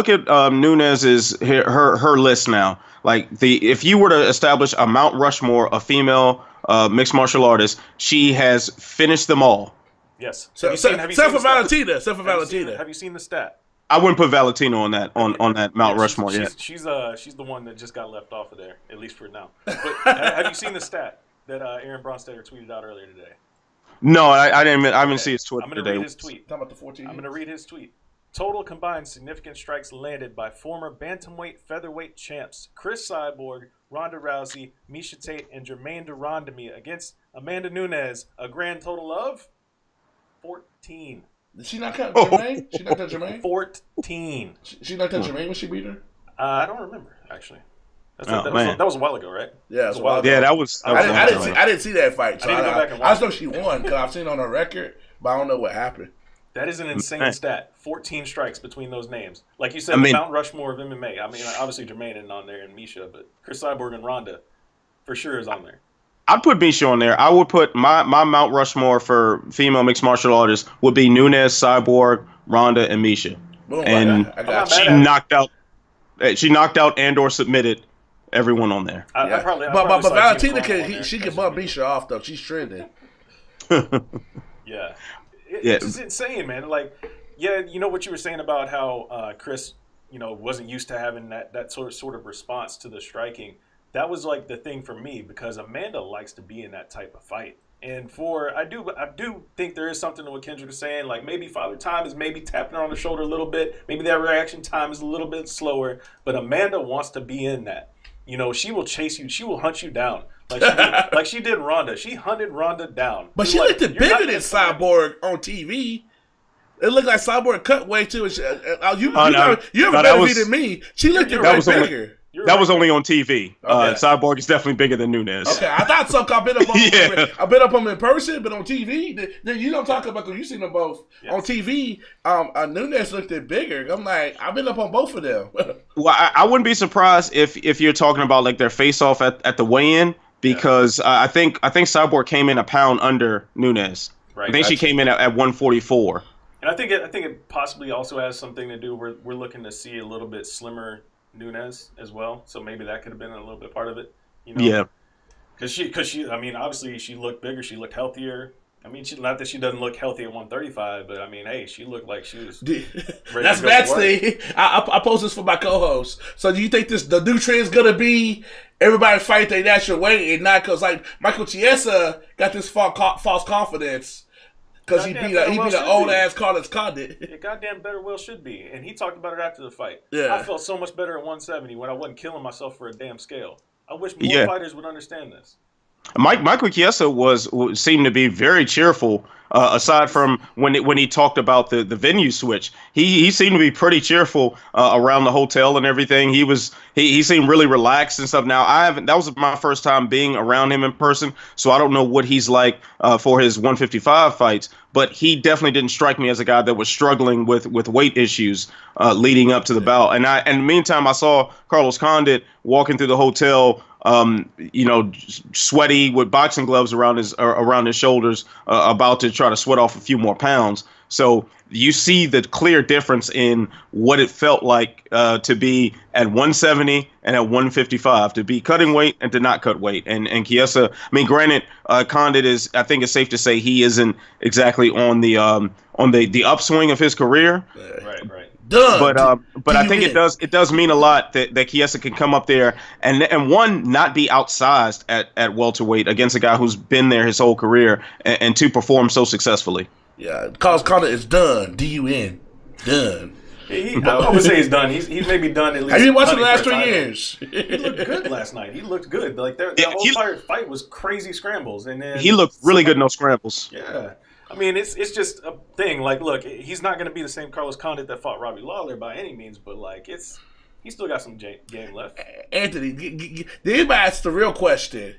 Nunes's her list now. Like if you were to establish a Mount Rushmore of female mixed martial artists, she has finished them all. Yes. Except for Valentina. Have you seen the stat? I wouldn't put Valentina on that Mount Rushmore yet. She's the one that just got left off of there, at least for now. But have you seen the stat that Aaron Bronstetter tweeted out earlier today? No, I didn't see his Twitter today. I'm going to read his tweet. Talking about the 14 I'm going to read his tweet. Total combined significant strikes landed by former bantamweight featherweight champs Chris Cyborg, Ronda Rousey, Miesha Tate, and Jermaine Durandamy against Amanda Nunes. A grand total of 14. Did she not cut Jermaine? She knocked out Jermaine? 14. She knocked out Jermaine when she beat her? I don't remember, actually. That was a while ago, right? Yeah, that was that was. I didn't see that fight. So I need to go back and watch. I just know she won because I've seen it on her record, but I don't know what happened. That is an insane stat. 14 strikes between those names. Like you said, the Mount Rushmore of MMA. I mean, obviously Jermaine isn't on there and Miesha, but Chris Cyborg and Ronda for sure is on there. I'd put Miesha on there. I would put my Mount Rushmore for female mixed martial artists would be Nunes, Cyborg, Ronda, and Miesha. Boom, and I got she knocked out and/or submitted everyone on there. But Valentina she can bump Miesha off though. She's trending. Yeah. It's just insane, man. Like, yeah, you know what you were saying about how Chris, wasn't used to having that sort of response to the striking. That was like the thing for me because Amanda likes to be in that type of fight. And I do think there is something to what Kendrick is saying. Like maybe Father Time is maybe tapping her on the shoulder a little bit. Maybe that reaction time is a little bit slower. But Amanda wants to be in that. She will chase you. She will hunt you down. Like she did Ronda. She hunted Ronda down. But she looked bigger than Cyborg on TV. It looked like Cyborg cut way too. You have a better view than me. She looked bigger. That was only on TV. Okay. Cyborg is definitely bigger than Nunes. Okay, I thought so. I've been up on him. I've been up on him in person, but on TV, you don't talk about because you seen them both on TV. Nunes looked bigger. I'm like, I've been up on both of them. Well, I wouldn't be surprised if you're talking about like their face off at the weigh-in because I think Cyborg came in a pound under Nunes. Right. I think she came in at 144. And I think it possibly also has something to do. We're looking to see a little bit slimmer Nunes as well, so maybe that could have been a little bit part of it. Yeah. Because she, I mean, obviously she looked bigger, she looked healthier. I mean, not that she doesn't look healthy at 135, but I mean, hey, she looked like she was. That's Matt's thing. I post this for my co-host. So do you think the new trend is gonna be everybody fight their natural weight and not because like Michael Chiesa got this false confidence? Because he beat an old ass Carlos Condit. Yeah, goddamn better well should be. And he talked about it after the fight. Yeah. I felt so much better at 170 when I wasn't killing myself for a damn scale. I wish more fighters would understand this. Michael Chiesa seemed to be very cheerful. Aside from when he talked about the venue switch, he seemed to be pretty cheerful around the hotel and everything. He seemed really relaxed and stuff. Now that was my first time being around him in person, so I don't know what he's like for his 155 fights. but he definitely didn't strike me as a guy that was struggling with weight issues leading up to the bout. And in the meantime, I saw Carlos Condit walking through the hotel, sweaty with boxing gloves around his shoulders, about to try to sweat off a few more pounds. So you see the clear difference in what it felt like to be at 170 and at 155, to be cutting weight and to not cut weight. And Chiesa, I mean, granted, Condit is, I think it's safe to say he isn't exactly on the upswing of his career. Right. But I think it does mean a lot that Chiesa can come up there and one, not be outsized at welterweight against a guy who's been there his whole career, and to perform so successfully. Yeah, Carlos Condit is done. D-U-N. Done. I would say he's done. He's maybe done at least. Have you watched the last 3 years? He looked good last night. He looked good. Like that whole fight was crazy scrambles, and then he looked really good. No scrambles. Yeah, I mean it's just a thing. Like, look, he's not going to be the same Carlos Condit that fought Robbie Lawler by any means, but like he still got some game left. Anthony, did anybody ask the real question?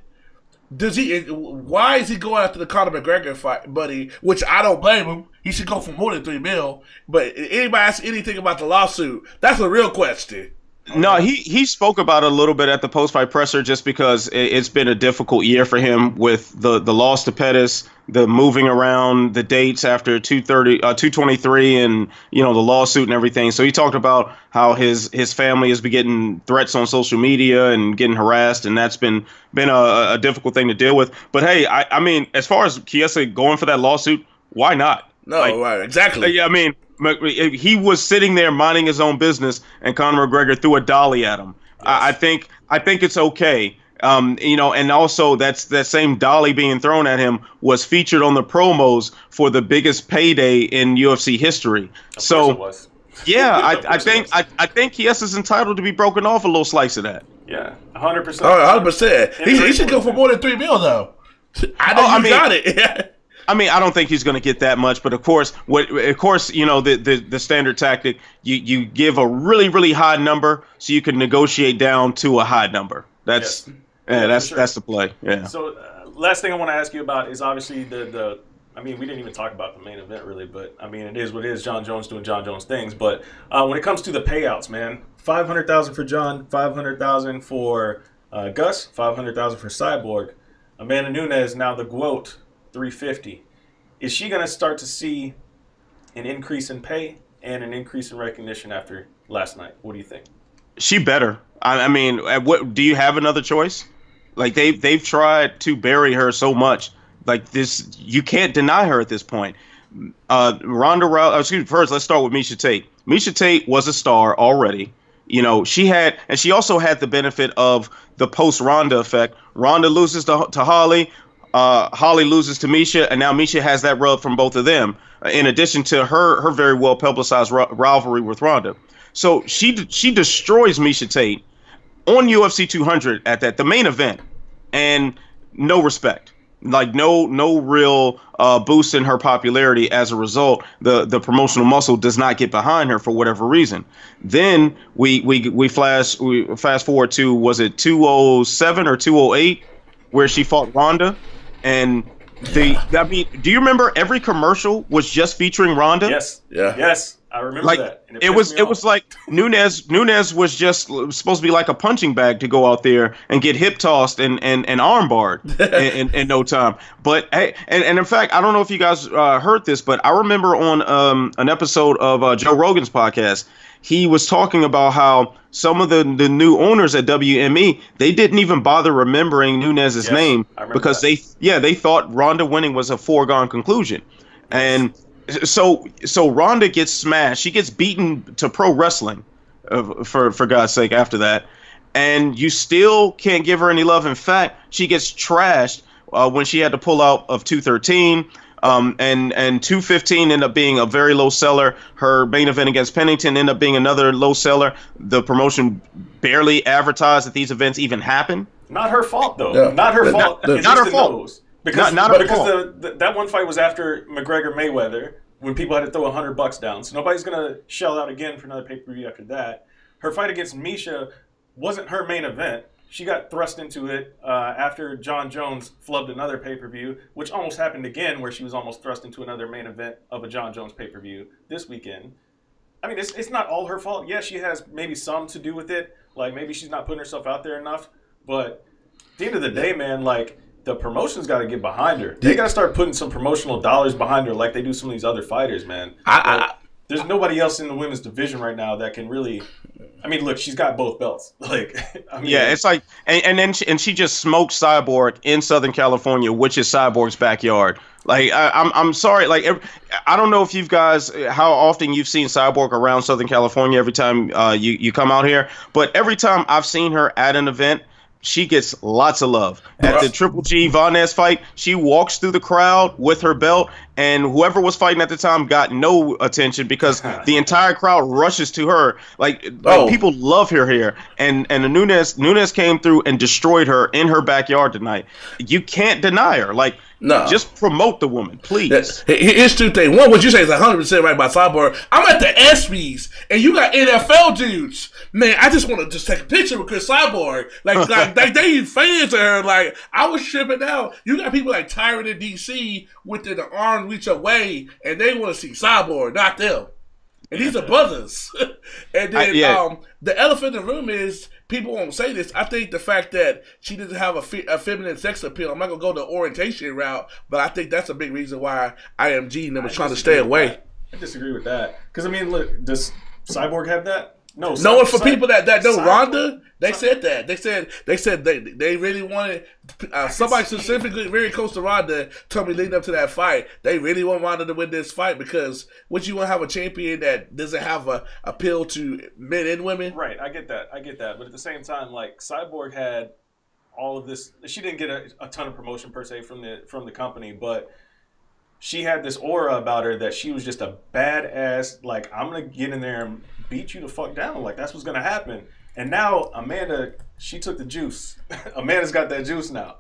Why is he going after the Conor McGregor fight, buddy? Which I don't blame him. He should go for more than $3 million. But anybody ask anything about the lawsuit? That's a real question. No, he spoke about it a little bit at the post-fight presser, just because it's been a difficult year for him with the loss to Pettis, the moving around the dates after 223, and the lawsuit and everything. So he talked about how his family has been getting threats on social media and getting harassed, and that's been a difficult thing to deal with. But hey, I mean, as far as Chiesa going for that lawsuit, why not? No, right, exactly. Yeah, I mean, he was sitting there minding his own business, and Conor McGregor threw a dolly at him. Yes. I think it's okay. And also that same dolly being thrown at him was featured on the promos for the biggest payday in UFC history. So it was. Yeah, I think Chiesa's entitled to be broken off a little slice of that. Yeah, 100%. 100%. He should go for more than $3 million though. I mean, got it. I mean, I don't think he's going to get that much, but of course, the standard tactic, you give a really, really high number so you can negotiate down to a high number. That's the play. Yeah. So, last thing I want to ask you about is obviously I mean, we didn't even talk about the main event really, but I mean, it is what it is. John Jones doing John Jones things, but when it comes to the payouts, man, $500,000 for John, $500,000 for Gus, $500,000 for Cyborg. Amanda Nunes now the GWOAT. 350. Is she going to start to see an increase in pay and an increase in recognition after last night? What do you think? She better. I mean, what do you have another choice? Like they've tried to bury her so much. Like this, you can't deny her at this point. First, let's start with Miesha Tate. Miesha Tate was a star already. She also had the benefit of the post-Ronda effect. Ronda loses to Holly. Holly loses to Miesha, and now Miesha has that rub from both of them, in addition to her very well publicized rivalry with Ronda. So she destroys Miesha Tate on UFC 200 at the main event, and no respect, like no real boost in her popularity as a result. The promotional muscle does not get behind her for whatever reason. Then we fast forward to, was it 207 or 208 where she fought Ronda? And do you remember every commercial was just featuring Ronda? Yes. Yeah. Yes. I remember that. And it was like Nunes was just supposed to be like a punching bag to go out there and get hip tossed and armbarred in no time. But hey, and in fact, I don't know if you guys heard this, but I remember on an episode of Joe Rogan's podcast, he was talking about how some of the new owners at WME, they didn't even bother remembering Nunes' name because they thought Ronda winning was a foregone conclusion. And so Ronda gets smashed. She gets beaten to pro wrestling, for God's sake, after that. And you still can't give her any love. In fact, she gets trashed when she had to pull out of 213. And 215 ended up being a very low seller. Her main event against Pennington ended up being another low seller. The promotion barely advertised that these events even happen. Not her fault, though. Yeah. Not her fault. Not her fault. Because that one fight was after McGregor Mayweather, when people had to throw $100 down. So nobody's gonna shell out again for another pay-per-view after that. Her fight against Miesha wasn't her main event. she got thrust into it after Jon Jones flubbed another pay-per-view, which almost happened again, where she was almost thrust into another main event of a Jon Jones pay-per-view this weekend. I mean, it's not all her fault. Yeah, she has maybe some to do with it. Like, maybe she's not putting herself out there enough. But at the end of the day, man, like, the promotion's got to get behind her. They got to start putting some promotional dollars behind her like they do some of these other fighters, man. There's nobody else in the women's division right now that can really... I mean, look, she's got both belts. Like, I mean, yeah, it's like, and then she just smoked Cyborg in Southern California, which is Cyborg's backyard. Like, I'm sorry, like, I don't know if you guys, how often you've seen Cyborg around Southern California every time you come out here, but every time I've seen her at an event, she gets lots of love. At the Triple G Von Ness fight, she walks through the crowd with her belt, and whoever was fighting at the time got no attention because the entire crowd rushes to her. Like people love her here. And Nunes came through and destroyed her in her backyard tonight. You can't deny her. Like, no. Just promote the woman, please. Here's two things. One, what you say is 100% right about Cyborg. I'm at the ESPYs, and you got NFL dudes. Man, I just want to just take a picture with Chris Cyborg. Like they fans of her. Like, I was tripping out. You got people like Tyrant in D.C. within the arm reach away, and they want to see Cyborg, not them. And these are brothers. And then the elephant in the room is, people won't say this, I think the fact that she doesn't have a feminine sex appeal, I'm not going to go the orientation route, but I think that's a big reason why IMG and them was trying to stay away. I disagree with that. Because, I mean, look, does Cyborg have that? No. No one for people that know Ronda, they said that. They said they really wanted somebody specifically very close to Ronda told me leading up to that fight, they really want Ronda to win this fight because would you want to have a champion that doesn't have a appeal to men and women? Right, I get that. But at the same time, like, Cyborg had all of this. She didn't get a ton of promotion per se from the company, but she had this aura about her that she was just a badass. Like, I'm gonna get in there and beat you the fuck down. Like, that's what's gonna happen. And now Amanda, she took the juice. Amanda's got that juice now.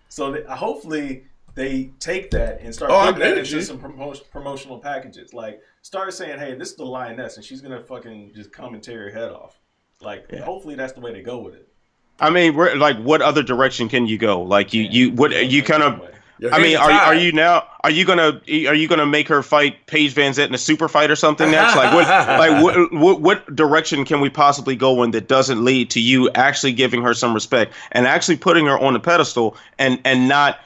So hopefully they take that and start putting that into some promotional packages. Like, start saying, hey, this is the lioness, and she's gonna fucking just come and tear your head off. Like, hopefully that's the way they go with it. I mean, like, what other direction can you go? Like, you kind of. I mean, are you gonna make her fight Paige Van Zant in a super fight or something next? What direction can we possibly go in that doesn't lead to you actually giving her some respect and actually putting her on the pedestal and not,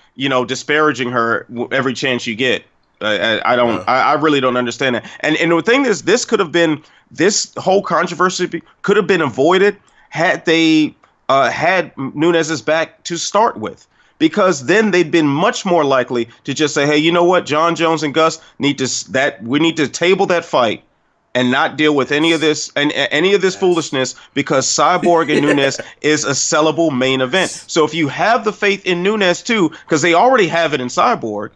disparaging her every chance you get? I really don't understand that. And the thing is, this whole controversy could have been avoided had they had Nunes's back to start with. Because then they'd been much more likely to just say, hey, you know what? Jon Jones and Gus we need to table that fight and not deal with any of this foolishness because Cyborg and Nunes is a sellable main event. So if you have the faith in Nunes too, because they already have it in Cyborg,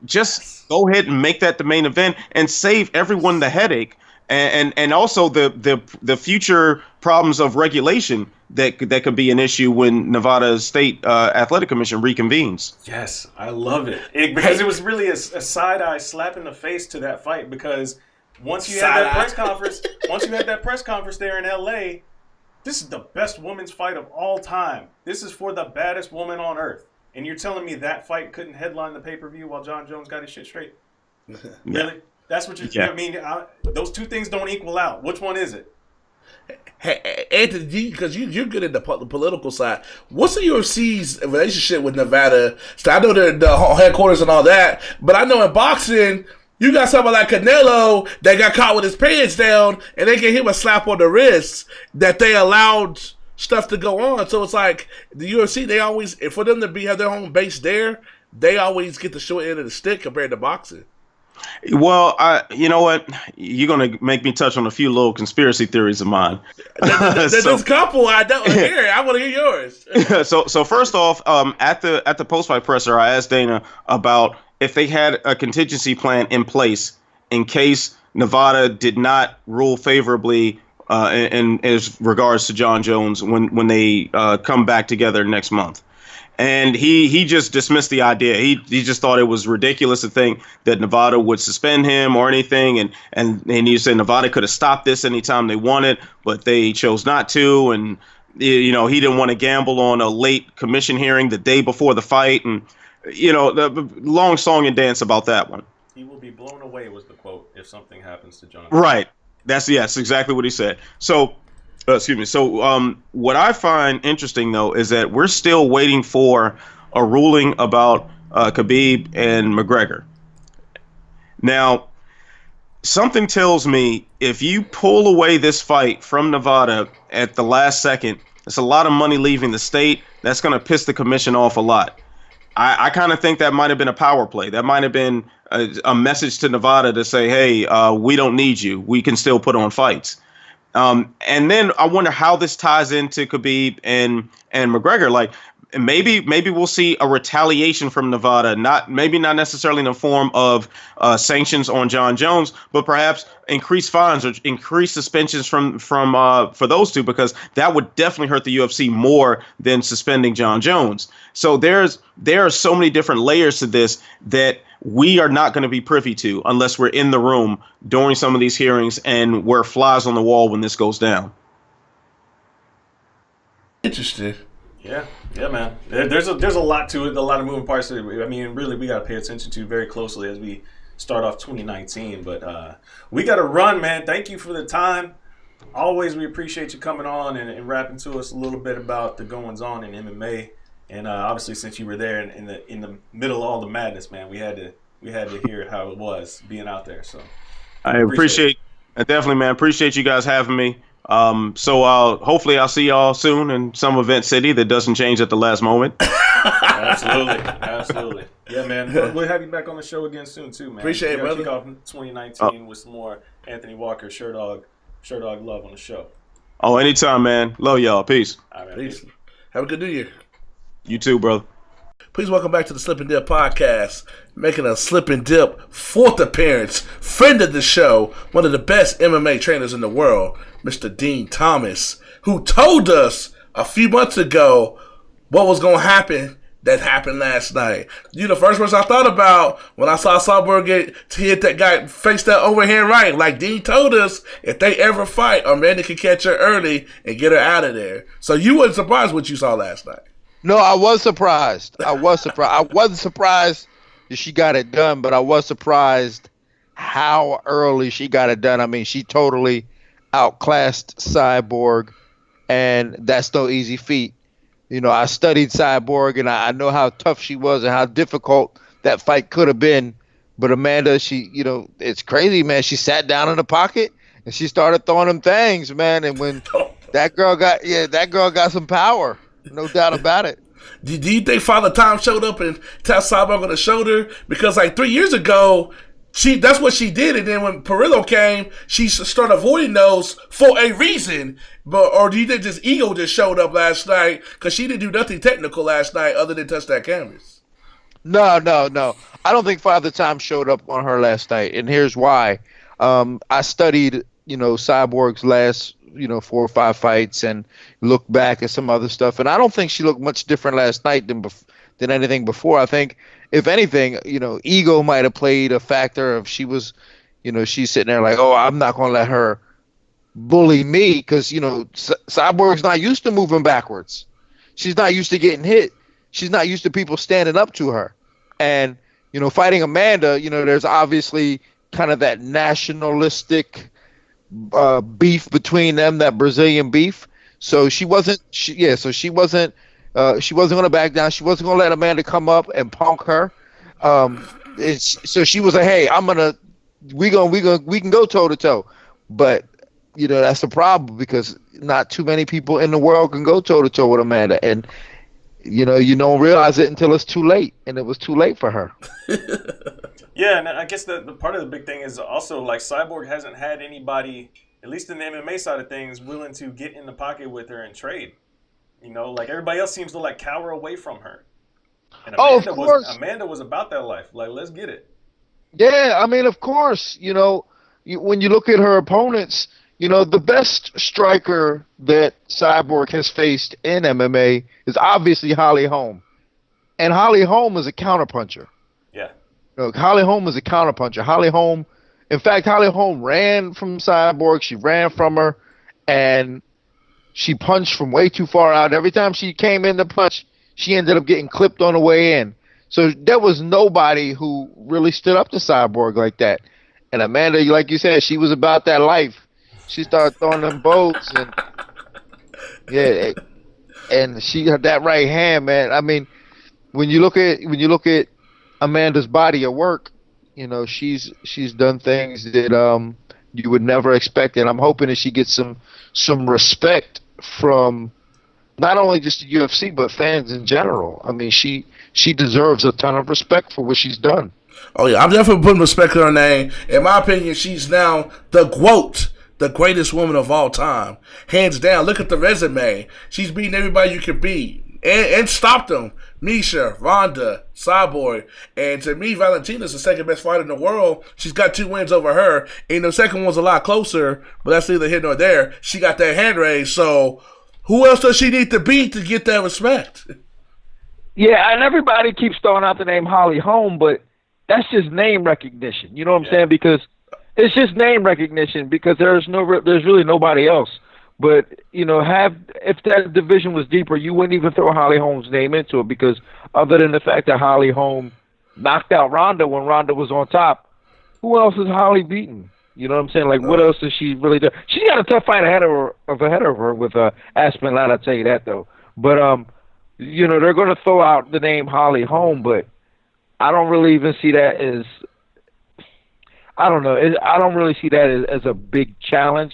just go ahead and make that the main event and save everyone the headache and also the future problems of regulation that could be an issue when Nevada State Athletic Commission reconvenes. Yes, I love it. Because it was really a side-eye slap in the face to that fight because once you had that press conference there in LA, this is the best women's fight of all time. This is for the baddest woman on earth. And you're telling me that fight couldn't headline the pay-per-view while Jon Jones got his shit straight? Really? That's what I mean, those two things don't equal out. Which one is it? Hey, Anthony, because you're good at the political side. What's the UFC's relationship with Nevada? So I know they're the headquarters and all that, but I know in boxing, you got somebody like Canelo that got caught with his pants down, and they gave him a slap on the wrist that they allowed stuff to go on. So it's like the UFC, they always, for them to have their home base there, they always get the short end of the stick compared to boxing. Well, you know what? You're going to make me touch on a few little conspiracy theories of mine. There's a couple I don't hear. I want to hear yours. So first off, at the post-fight presser, I asked Dana about if they had a contingency plan in place in case Nevada did not rule favorably in as regards to Jon Jones when they come back together next month. And he just dismissed the idea. He just thought it was ridiculous to think that Nevada would suspend him or anything. And he said Nevada could have stopped this anytime they wanted, but they chose not to. And he didn't want to gamble on a late commission hearing the day before the fight, and the long song and dance about that one. He will be blown away was the quote if something happens to John. Right. That's exactly what he said. So, excuse me. So, what I find interesting though is that we're still waiting for a ruling about Khabib and McGregor. Now, something tells me if you pull away this fight from Nevada at the last second, it's a lot of money leaving the state. That's going to piss the commission off a lot. I kind of think that might have been a power play. That might have been a message to Nevada to say, hey, we don't need you. We can still put on fights. And then I wonder how this ties into Khabib and McGregor. Like, maybe we'll see a retaliation from Nevada, not necessarily in the form of sanctions on John Jones, but perhaps increased fines or increased suspensions from for those two, because that would definitely hurt the UFC more than suspending John Jones. So there are so many different layers to this that we are not going to be privy to unless we're in the room during some of these hearings and we're flies on the wall when this goes down. Interesting. Yeah, man. There's a lot to it, a lot of moving parts to it. I mean, really, we got to pay attention to very closely as we start off 2019. But we got to run, man. Thank you for the time. Always, we appreciate you coming on and rapping to us a little bit about the goings on in MMA. And obviously, since you were there in the middle of all the madness, man, we had to hear how it was being out there. So I appreciate definitely, man. Appreciate you guys having me. So hopefully I'll see y'all soon in some event city that doesn't change at the last moment. Absolutely. Yeah, man. We'll have you back on the show again soon too, man. Appreciate it, brother. Kick off 2019 with some more Anthony Walker, Sure Dog love on the show. Oh, anytime, man. Love y'all. Peace. All right, Peace. Have a good New Year. You too, brother. Please welcome back to the Slip and Dip podcast, making a Slip and Dip fourth appearance, friend of the show, one of the best MMA trainers in the world, Mr. Dean Thomas, who told us a few months ago what was going to happen that happened last night. You the first person I thought about when I saw Cyborg hit that guy, face that overhand right. Like Dean told us, if they ever fight, Amanda can catch her early and get her out of there. So you wasn't surprised what you saw last night. No, I was surprised. I wasn't surprised that she got it done, but I was surprised how early she got it done. I mean, she totally outclassed Cyborg, and that's no easy feat. I studied Cyborg, and I know how tough she was and how difficult that fight could have been. But Amanda, it's crazy, man. She sat down in the pocket, and she started throwing them things, man. And when that girl got some power. No doubt about it. Do you think Father Time showed up and tapped Cyborg on the shoulder? Because like 3 years ago, that's what she did, and then when Perillo came, she started avoiding those for a reason. Or do you think just ego just showed up last night? Because she didn't do nothing technical last night other than touch that canvas. No. I don't think Father Time showed up on her last night, and here's why. I studied, Cyborg's last 4 or 5 fights and look back at some other stuff, and I don't think she looked much different last night than anything before. I think if anything, ego might have played a factor. If she was, she's sitting there like, oh, I'm not going to let her bully me, because Cyborg's not used to moving backwards. She's not used to getting hit. She's not used to people standing up to her. And fighting Amanda, there's obviously kind of that nationalistic beef between them, that Brazilian beef. So she wasn't going to back down. She wasn't going to let Amanda come up and punk her. So she was like, hey, we can go toe to toe. But that's the problem, because not too many people in the world can go toe to toe with Amanda, and you don't realize it until it's too late, and it was too late for her. Yeah, and I guess the part of the big thing is also like Cyborg hasn't had anybody, at least in the MMA side of things, willing to get in the pocket with her and trade. Like everybody else seems to like cower away from her. And Amanda, of course. Amanda was about that life. Like, let's get it. Yeah, I mean, of course. When you look at her opponents, the best striker that Cyborg has faced in MMA is obviously Holly Holm. And Holly Holm is a counterpuncher. Yeah. Holly Holm is a counterpuncher. Holly Holm ran from Cyborg. She ran from her. And she punched from way too far out. Every time she came in to punch, she ended up getting clipped on the way in. So there was nobody who really stood up to Cyborg like that. And Amanda, like you said, she was about that life. She started throwing them boats, and yeah, and she had that right hand, man. I mean, when you look at Amanda's body of work, you know, she's done things that you would never expect, and I'm hoping that she gets some respect from not only just the UFC but fans in general. I mean, she deserves a ton of respect for what she's done. Oh yeah, I'm definitely putting respect on her name. In my opinion, she's now the GWOAT, the greatest woman of all time, hands down. Look at the resume. She's beating everybody you can beat and stopped them. Misha, Ronda, Cyborg, and to me, Valentina's the second best fighter in the world. She's got 2 wins over her, and the second one's a lot closer, but that's neither here nor there. She got that hand raised, so who else does she need to beat to get that respect? Yeah, and everybody keeps throwing out the name Holly Holm, but that's just name recognition. You know what I'm saying? Because it's just name recognition because there's really nobody else. But, you know, if that division was deeper, you wouldn't even throw Holly Holm's name into it because other than the fact that Holly Holm knocked out Ronda when Ronda was on top, who else is Holly beating? You know what I'm saying? Like, what else does she really do? She's got a tough fight ahead of her with Aspen Ladd, I'll tell you that, though. But, you know, they're going to throw out the name Holly Holm, but I don't really even see that as – I don't know. I don't really see that as a big challenge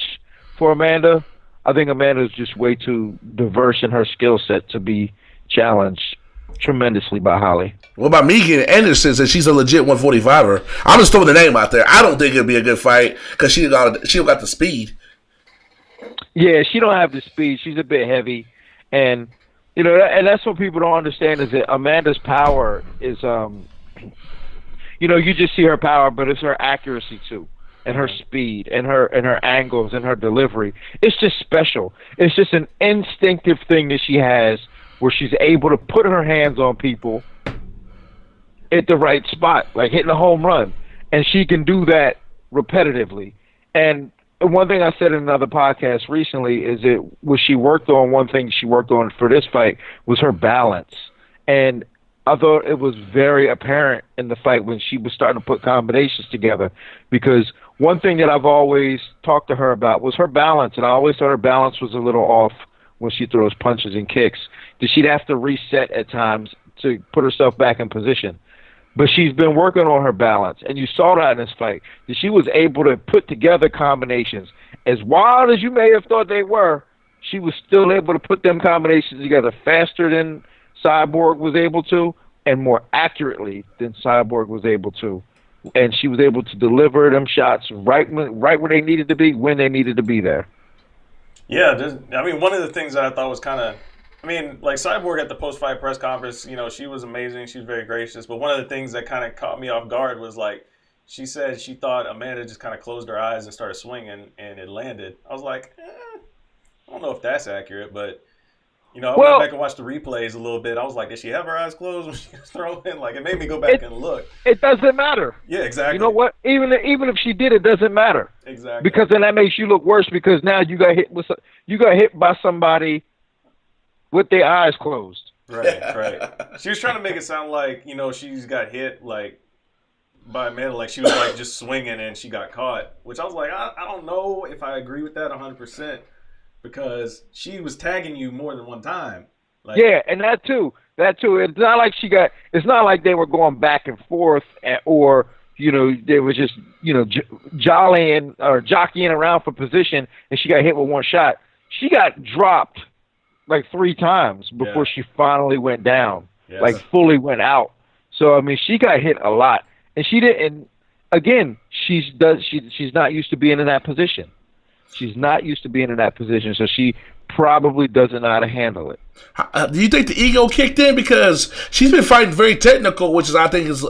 for Amanda. I think Amanda's just way too diverse in her skill set to be challenged tremendously by Holly. What about Megan Anderson? Says she's a legit 145er. I'm just throwing the name out there. I don't think it'll be a good fight because she got the speed. Yeah, she don't have the speed. She's a bit heavy, and you know, and that's what people don't understand is that Amanda's power is, you know, you just see her power, but it's her accuracy too. And her speed, and her angles, and her delivery. It's just special. It's just an instinctive thing that she has where she's able to put her hands on people at the right spot, like hitting a home run. And she can do that repetitively. And one thing I said in another podcast recently is that one thing she worked on for this fight was her balance. And I thought it was very apparent in the fight when she was starting to put combinations together because one thing that I've always talked to her about was her balance, and I always thought her balance was a little off when she throws punches and kicks. That she'd have to reset at times to put herself back in position. But she's been working on her balance, and you saw that in this fight, that she was able to put together combinations. As wild as you may have thought they were, she was still able to put them combinations together faster than Cyborg was able to and more accurately than Cyborg was able to. And she was able to deliver them shots right where they needed to be, when they needed to be there. Yeah, I mean, one of the things that I thought was kind of, I mean, like Cyborg at the post-fight press conference, you know, she was amazing. She was very gracious. But one of the things that kind of caught me off guard was like, she said she thought Amanda just kind of closed her eyes and started swinging, and it landed. I was like, I don't know if that's accurate, but, you know, I went back and watched the replays a little bit. I was like, did she have her eyes closed when she was throwing? Like, it made me go back and look. It doesn't matter. Yeah, exactly. You know what? Even if she did, it doesn't matter. Exactly. Because then that makes you look worse because now you got hit by somebody with their eyes closed. Right. She was trying to make it sound like, you know, she's got hit, like, by Amanda, like she was, like, just swinging and she got caught, which I was like, I don't know if I agree with that 100%. Because she was tagging you more than one time. Like, yeah, and that too. It's not like it's not like they were going back and forth or, you know, they were just, you know, jollying or jockeying around for position and she got hit with one shot. She got dropped like 3 times before she finally went down, like fully went out. So, I mean, she got hit a lot. And she didn't, again, she's not used to being in that position. She's not used to being in that position, so she probably doesn't know how to handle it. Do you think the ego kicked in? Because she's been fighting very technical, which is, I think, is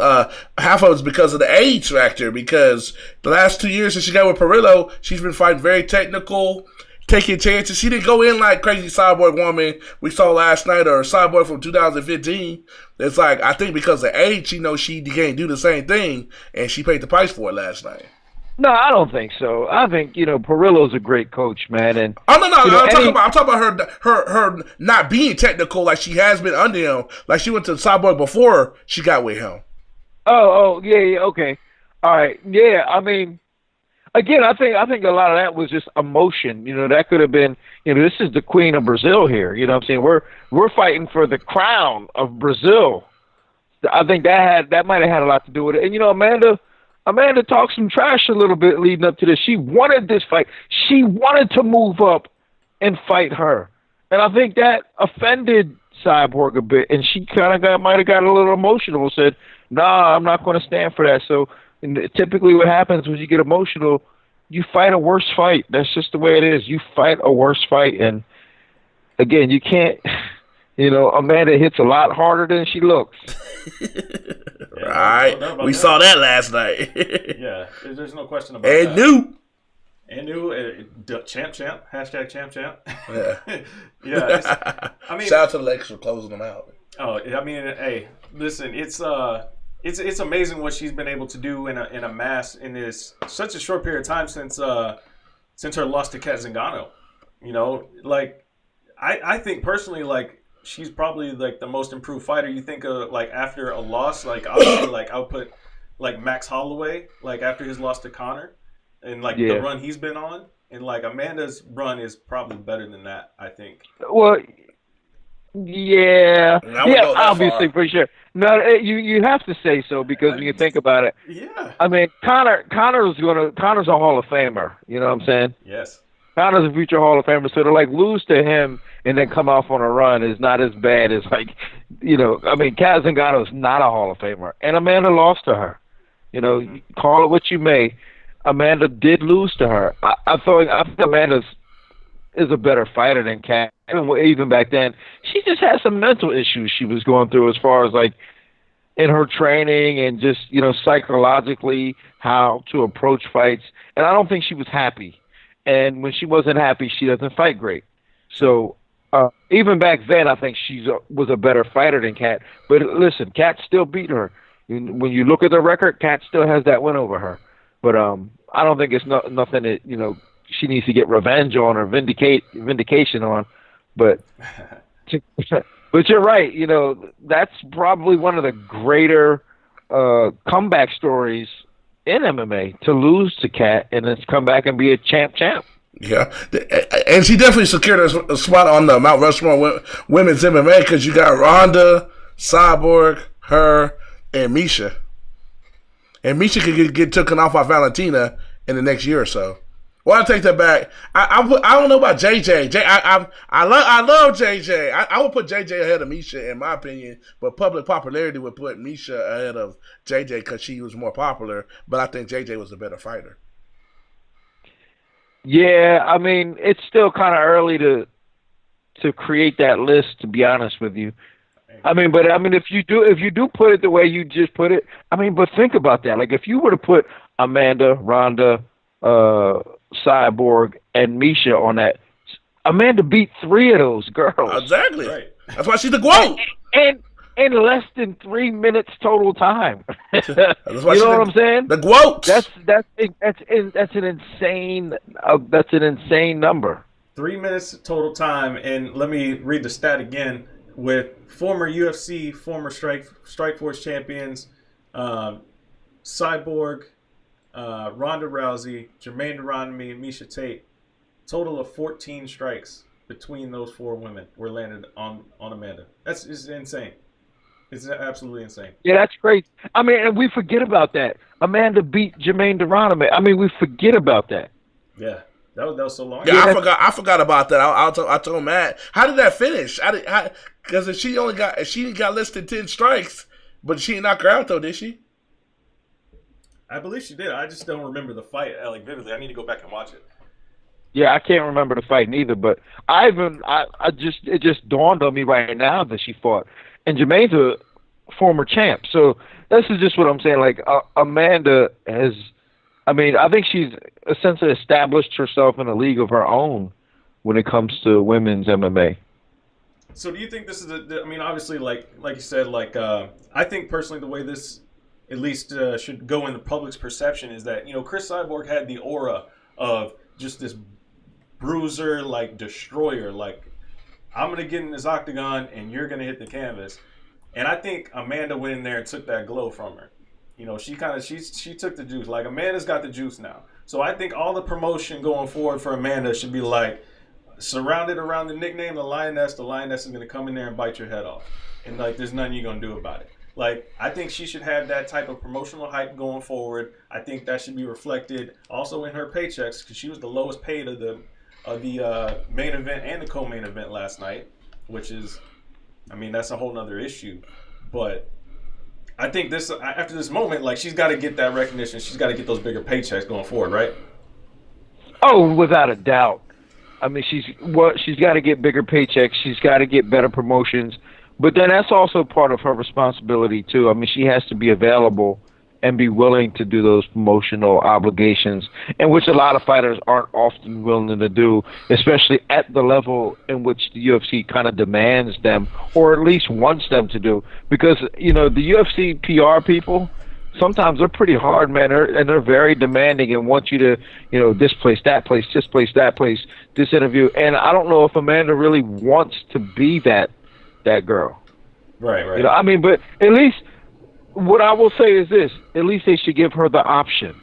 half of it's because of the age factor. Because the last 2 years since she got with Perillo, she's been fighting very technical, taking chances. She didn't go in like crazy Cyborg woman we saw last night or Cyborg from 2015. It's like, I think because of age, she knows she can't do the same thing, and she paid the price for it last night. No, I don't think so. I think Perillo's a great coach, man, and Oh no, I'm talking about any her not being technical like she has been under him. Like she went to Cyborg before she got with him. yeah, okay, all right, yeah. I mean, again, I think a lot of that was just emotion. That could have been. This is the Queen of Brazil here. You know what I'm saying? We're fighting for the crown of Brazil. I think that might have had a lot to do with it. And Amanda talked some trash a little bit leading up to this. She wanted this fight. She wanted to move up and fight her. And I think that offended Cyborg a bit. And she kind of might have got a little emotional and said, nah, I'm not going to stand for that. So typically what happens when you get emotional, you fight a worse fight. That's just the way it is. You fight a worse fight. And, again, you can't – Amanda hits a lot harder than she looks. Right. We saw that last night. Yeah, there's no question about that. And new, champ, hashtag champ. Yeah. Yeah. Shout out to the Lakers for closing them out. Oh, I mean, hey, listen, it's amazing what she's been able to do in a mass in this such a short period of time since her loss to Kat Zingano. I think personally, she's probably the most improved fighter. You think of after a loss, obviously I would put Max Holloway after his loss to Conor, and the run he's been on, and Amanda's run is probably better than that. I think. Well, yeah, obviously for sure. No, you have to say so because when you think about it, yeah. I mean, Connor's a Hall of Famer. You know what I'm saying? Yes. Connor's a future Hall of Famer, so to lose to him and then come off on a run is not as bad as Kat Zingano's not a Hall of Famer, and Amanda lost to her. Call it what you may, Amanda did lose to her. I think Amanda is a better fighter than Kat. Even back then, she just had some mental issues she was going through as far as in her training and just psychologically how to approach fights, and I don't think she was happy. And when she wasn't happy, she doesn't fight great. So even back then, I think she was a better fighter than Kat. But listen, Kat still beat her. When you look at the record, Kat still has that win over her. But I don't think it's nothing that she needs to get revenge on or vindication on. But but you're right. That's probably one of the greater comeback stories in MMA, to lose to Kat and then come back and be a champ. Yeah, and she definitely secured a spot on the Mount Rushmore women's MMA because you got Ronda, Cyborg, her, and Misha. And Misha could get taken off by Valentina in the next year or so. Well, I take that back. I don't know about JJ. I love JJ. I would put JJ ahead of Misha in my opinion, but public popularity would put Misha ahead of JJ because she was more popular. But I think JJ was a better fighter. Yeah, I mean it's still kind of early to create that list. To be honest with you, if you do put it the way you just put it, but think about that. If you were to put Amanda, Ronda, Cyborg, and Misha on that, Amanda beat 3 of those girls. Exactly. Right. That's why she's the GWOAT. And in less than 3 minutes total time. That's why you know what I'm saying? The GWOAT. That's an insane number. 3 minutes total time, and let me read the stat again. With former UFC, former Strikeforce champions, Cyborg, Ronda Rousey, Jermaine Durandamy, and Misha Tate, total of 14 strikes between those 4 women were landed on Amanda. That's insane. It's absolutely insane. Yeah, that's crazy. And we forget about that. Amanda beat Jermaine Durandamy. We forget about that. Yeah, that was so long. Yeah, I forgot about that. I told Matt, how did that finish? Because she got less than 10 strikes, but she didn't knock her out though, did she? I believe she did. I just don't remember the fight vividly. I need to go back and watch it. Yeah, I can't remember the fight neither, but it just dawned on me right now that she fought. And Jermaine's a former champ. So this is just what I'm saying. Amanda has, I think she's essentially established herself in a league of her own when it comes to women's MMA. So do you think this is obviously, like you said, I think personally the way this at least should go in the public's perception, is that, you know, Chris Cyborg had the aura of just this bruiser, like destroyer, like I'm gonna get in this octagon and you're gonna hit the canvas. And I think Amanda went in there and took that glow from her. You know, she took the juice. Like, Amanda's got the juice now. So I think all the promotion going forward for Amanda should be like, surrounded around the nickname, the Lioness is going to come in there and bite your head off. And, like, there's nothing you're going to do about it. Like, I think she should have that type of promotional hype going forward. I think that should be reflected also in her paychecks, because she was the lowest paid of the main event and the co-main event last night, which is, I mean, that's a whole nother issue. But I think this, after this moment, like, she's got to get that recognition. She's got to get those bigger paychecks going forward, right? Oh, without a doubt. I mean, she's got to get bigger paychecks. She's got to get better promotions. But then that's also part of her responsibility, too. I mean, she has to be available and be willing to do those promotional obligations, in which a lot of fighters aren't often willing to do, especially at the level in which the UFC kind of demands them, or at least wants them to do. Because, you know, the UFC PR people, sometimes they're pretty hard, man, and they're very demanding and want you to, you know, this place, that place, this interview. And I don't know if Amanda really wants to be that girl. Right. You know, I mean, but at least what I will say is this: at least they should give her the option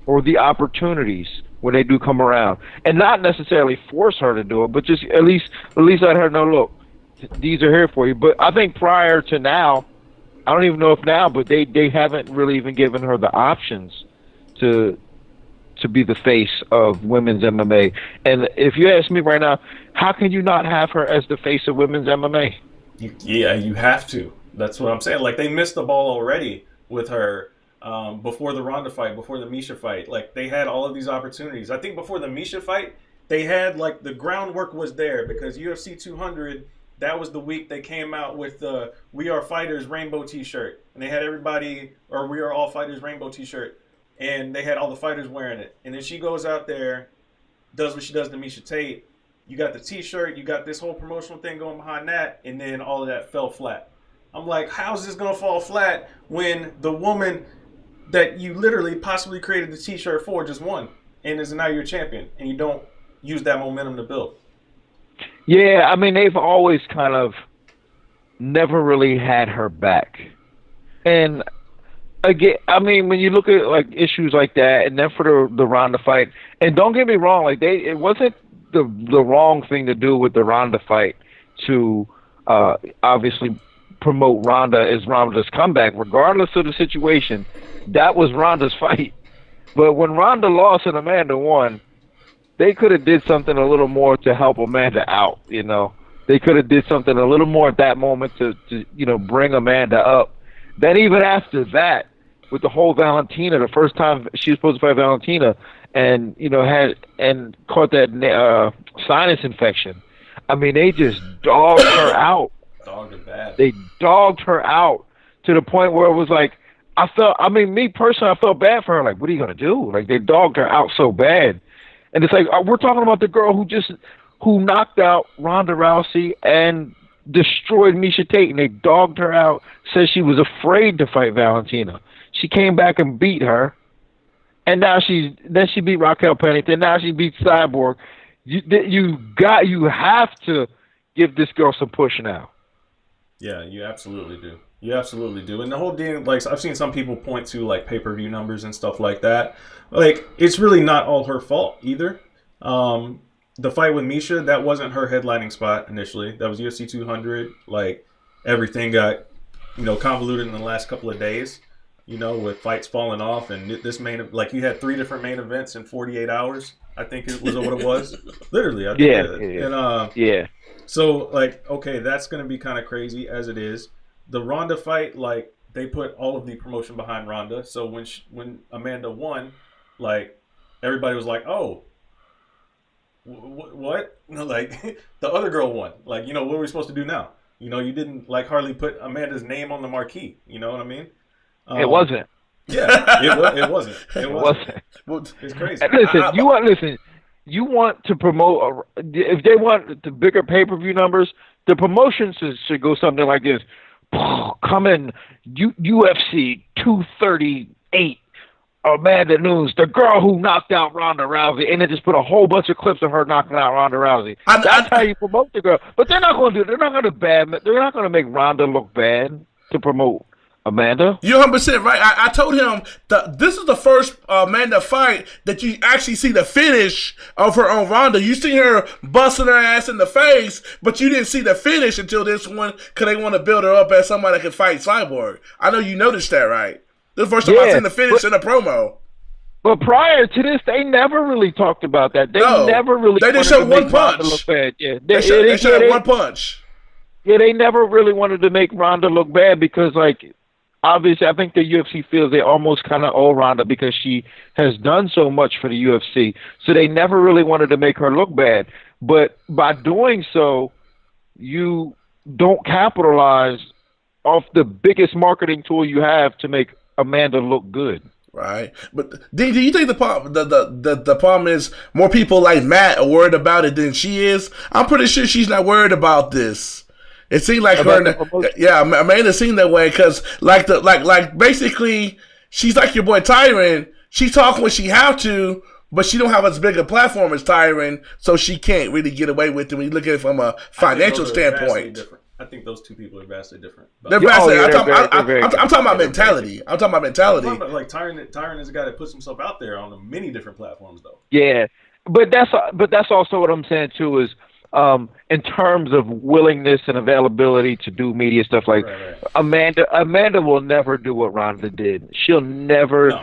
or the opportunities when they do come around, and not necessarily force her to do it, but just at least let her know, look, these are here for you. But I think prior to now, I don't even know if now, but they haven't really even given her the options to be the face of women's MMA. And if you ask me right now, how can you not have her as the face of women's MMA? Yeah, you have to. That's what I'm saying. Like, they missed the ball already with her before the Ronda fight, before the Misha fight. Like, they had all of these opportunities. I think before the Misha fight, they had, like, the groundwork was there, because UFC 200, that was the week they came out with the We Are Fighters rainbow t-shirt. And they had everybody, or We Are All Fighters rainbow t-shirt. And they had all the fighters wearing it. And then she goes out there, does what she does to Misha Tate. You got the t-shirt, you got this whole promotional thing going behind that, and then all of that fell flat. I'm like, how's this going to fall flat when the woman that you literally possibly created the t-shirt for just won and is now your champion, and you don't use that momentum to build? Yeah, I mean, they've always kind of never really had her back. And again, I mean, when you look at like issues like that, and then for the Ronda fight, and don't get me wrong, like it wasn't the wrong thing to do with the Ronda fight to obviously promote Ronda as Ronda's comeback, regardless of the situation. That was Ronda's fight. But when Ronda lost and Amanda won, they could have did something a little more to help Amanda out, you know. They could have did something a little more at that moment to you know, bring Amanda up. Then even after that, with the whole Valentina, the first time she was supposed to fight Valentina, and, you know, had caught that sinus infection. I mean, they just dogged her out. Dogged her bad. They dogged her out to the point where it was like, me personally, I felt bad for her. Like, what are you going to do? Like, they dogged her out so bad. And it's like, we're talking about the girl who knocked out Ronda Rousey and destroyed Misha Tate, and they dogged her out, said she was afraid to fight Valentina. She came back and beat her, and now she beat Raquel Pennington. Now she beat Cyborg. You have to give this girl some push now. Yeah, you absolutely do. You absolutely do. And the whole thing, like, I've seen some people point to, like, pay-per-view numbers and stuff like that. Like, it's really not all her fault either. The fight with Misha, that wasn't her headlining spot initially. That was UFC 200. Like, everything got, you know, convoluted in the last couple of days, you know, with fights falling off. And this like, you had 3 different main events in 48 hours, I think it was what it was. Literally. I think Yeah. So, like, okay, that's going to be kind of crazy as it is. The Ronda fight, like, they put all of the promotion behind Ronda. So when Amanda won, like, everybody was like, oh, what? Like, the other girl won. Like, you know, what are we supposed to do now? You know, you didn't, like, hardly put Amanda's name on the marquee. You know what I mean? It wasn't. Yeah, it wasn't. It wasn't. It's crazy. Listen, you want to promote, if they want the bigger pay-per-view numbers, the promotions should go something like this. coming UFC 238. Amanda Nunes, the girl who knocked out Ronda Rousey, and then just put a whole bunch of clips of her knocking out Ronda Rousey. That's how you promote the girl. But they're not going to do. They're not going to make Ronda look bad to promote Amanda. You're 100% right. I told him that this is the first Amanda fight that you actually see the finish of her on Ronda. You see her busting her ass in the face, but you didn't see the finish until this one because they want to build her up as somebody that can fight Cyborg. I know you noticed that, right? This is the first time I've seen the finish in a promo. But prior to this, they never really talked about that. They never really. They just showed one punch. Look bad. Yeah, they showed one punch. Yeah, they never really wanted to make Ronda look bad because, like, obviously, I think the UFC feels they almost kind of owe Ronda because she has done so much for the UFC. So they never really wanted to make her look bad. But by doing so, you don't capitalize off the biggest marketing tool you have to make Amanda look good. Right. But do you think the problem is more people like Matt are worried about it than she is? I'm pretty sure she's not worried about this. It seemed like Amanda seemed that way because like basically she's like your boy Tyron. She talk when she have to, but she don't have as big a platform as Tyron, so she can't really get away with it when you look at it from a financial standpoint. I think those two people are vastly different. They're vastly. I'm talking about mentality. I'm talking about mentality. Like Tyron is a guy that puts himself out there on many different platforms, though. Yeah, but that's also what I'm saying too is in terms of willingness and availability to do media stuff. Like Amanda will never do what Ronda did. She'll never,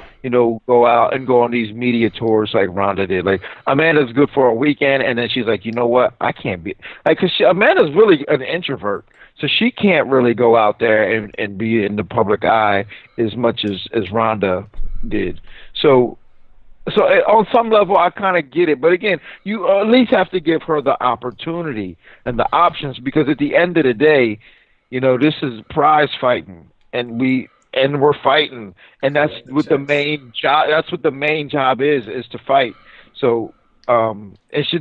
go out and go on these media tours like Ronda did. Like Amanda's good for a weekend, and then she's like, you know what? I can't be like because Amanda's really an introvert, so she can't really go out there and be in the public eye as much as Ronda did. So on some level, I kind of get it. But again, you at least have to give her the opportunity and the options because at the end of the day, this is prize fighting, and we're fighting, and that's what the main job. That's what the main job is to fight. So, and she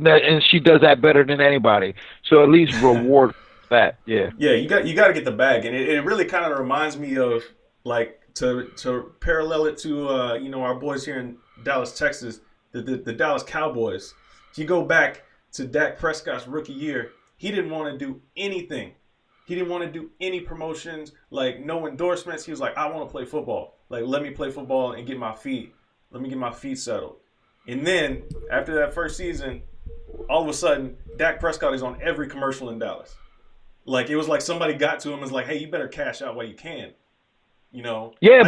does that better than anybody. So at least reward that. Yeah. Yeah, you got to get the bag, and it really kind of reminds me of like to parallel it to our boys here in Dallas, Texas, the Dallas Cowboys. If you go back to Dak Prescott's rookie year, he didn't want to do anything. He didn't want to do any promotions, like no endorsements. He was like, I want to play football. Like, let me play football and get my feet. Let me get my feet settled. And then after that first season, all of a sudden, Dak Prescott is on every commercial in Dallas. Like, it was like somebody got to him and was like, hey, you better cash out while you can. Yeah,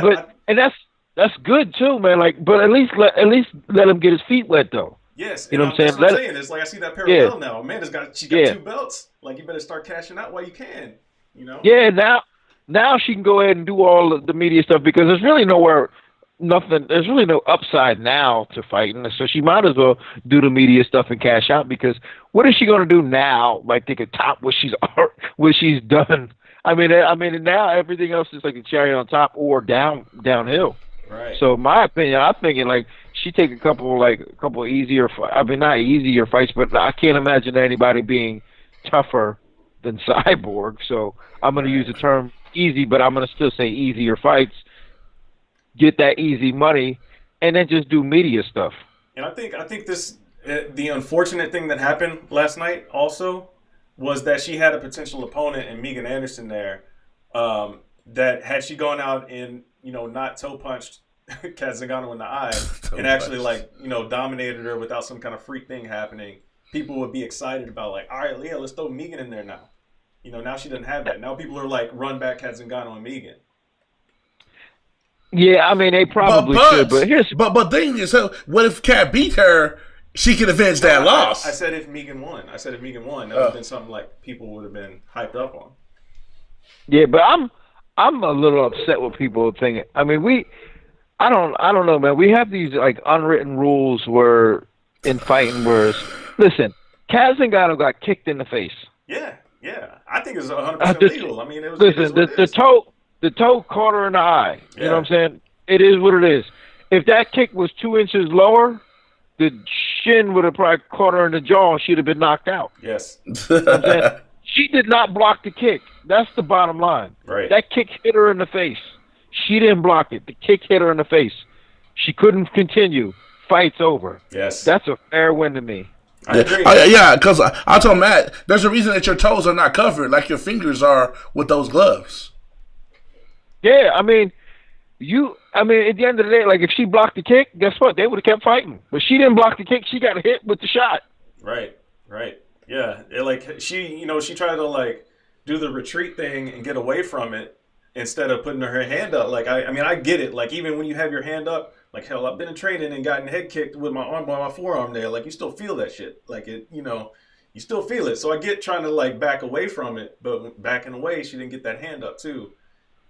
and that's good too, man. Like, but at least let him get his feet wet, though. Yes, you know what I'm saying. That's what I'm saying. It's like I see that parallel now. Amanda's got 2 belts. Like, you better start cashing out while you can. Yeah, now she can go ahead and do all the media stuff because there's really nothing. There's really no upside now to fighting, so she might as well do the media stuff and cash out because what is she going to do now? Like, they could top what she's done. I mean, now everything else is like a cherry on top or downhill. Right. So, my opinion, I'm thinking like she take a couple easier. Not easier fights, but I can't imagine anybody being tougher than Cyborg. So I'm going to use the term easy, but I'm going to still say easier fights. Get that easy money, and then just do media stuff. And I think this the unfortunate thing that happened last night also was that she had a potential opponent in Megan Anderson there. That had she gone out and not toe punched Kat Zingano in the eye and actually dominated her without some kind of freak thing happening, people would be excited about like, all right, Leah, let's throw Megan in there now. Now she doesn't have that. Now people are like, run back Kat Zingano and Megan. Yeah, I mean they probably should, but thing is, what if Kat beat her? She could avenge that loss. I said if Megan won, that would have been something like people would have been hyped up on. Yeah, but I'm a little upset with people thinking. I mean, I don't know, man. We have these like unwritten rules where in fighting, listen, Kat Zingano got kicked in the face. Yeah. I think it's 100% legal. I mean, it was. Listen, the toe caught her in the eye. Yeah. You know what I'm saying? It is what it is. If that kick was 2 inches lower, the shin would have probably caught her in the jaw and she'd have been knocked out. Yes. You know what I'm saying? She did not block the kick. That's the bottom line. Right. That kick hit her in the face. She didn't block it. The kick hit her in the face. She couldn't continue. Fight's over. Yes. That's a fair win to me. I agree. Yeah, because I told Matt, there's a reason that your toes are not covered like your fingers are with those gloves. Yeah, I mean, at the end of the day, like, if she blocked the kick, guess what? They would have kept fighting. But she didn't block the kick. She got hit with the shot. Right. Yeah. Like, she tried to, like, do the retreat thing and get away from it instead of putting her hand up. Like, I get it. Like, even when you have your hand up, like, hell, I've been in training and gotten head kicked with my forearm there. Like, you still feel that shit. Like, you still feel it. So I get trying to, like, back away from it. But backing away, she didn't get that hand up, too.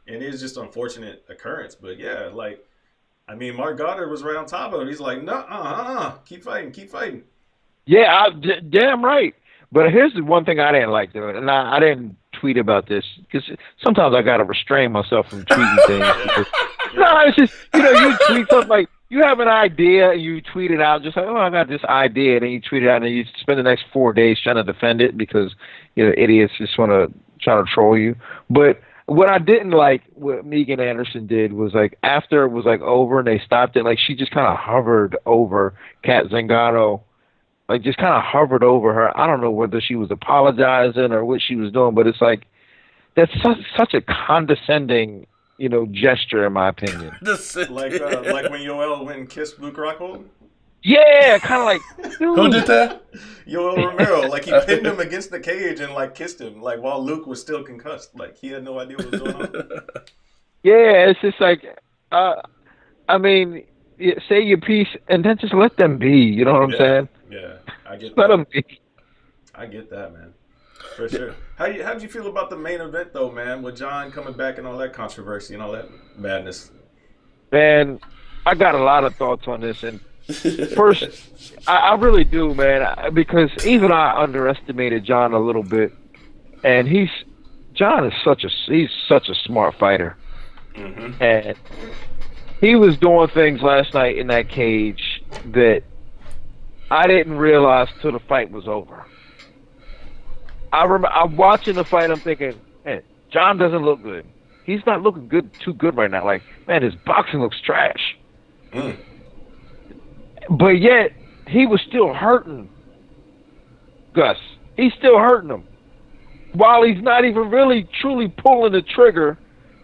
And it's just unfortunate occurrence. But, yeah, like, I mean, Mark Goddard was right on top of it. He's like, no, keep fighting. Yeah, damn right. But here's the one thing I didn't like, though, and I didn't tweet about this, because sometimes I got to restrain myself from tweeting things. No, it's just, you tweet something like, you have an idea, and you tweet it out, just like, oh, I got this idea, and then you tweet it out, and you spend the next 4 days trying to defend it, because, idiots just want to try to troll you. But what I didn't like, what Megan Anderson did, was, like, after it was, like, over, and they stopped it, like, she just kind of hovered over Kat Zingano, like, just kind of hovered over her. I don't know whether she was apologizing or what she was doing, but it's like, that's such a condescending, gesture, in my opinion. Like when Yoel went and kissed Luke Rockhold? Yeah, kind of like, dude. Who did that? Yoel Romero. Like, he pinned him against the cage and, like, kissed him, like, while Luke was still concussed. Like, he had no idea what was going on. Yeah, it's just like, I mean, say your piece and then just let them be. You know what I'm saying? Yeah, I get Let that. them be. I get that, man. For sure. How'd you feel about the main event, though, man, with John coming back and all that controversy and all that madness? Man, I got a lot of thoughts on this. And first, I really do, man, because even I underestimated John a little bit. And John is such a smart fighter. Mm-hmm. And he was doing things last night in that cage that I didn't realize till the fight was over. I'm watching the fight. I'm thinking, man, John doesn't look good. He's not looking too good right now. Like, man, his boxing looks trash. Mm. But yet, he was still hurting Gus. He's still hurting him. While he's not even really truly pulling the trigger,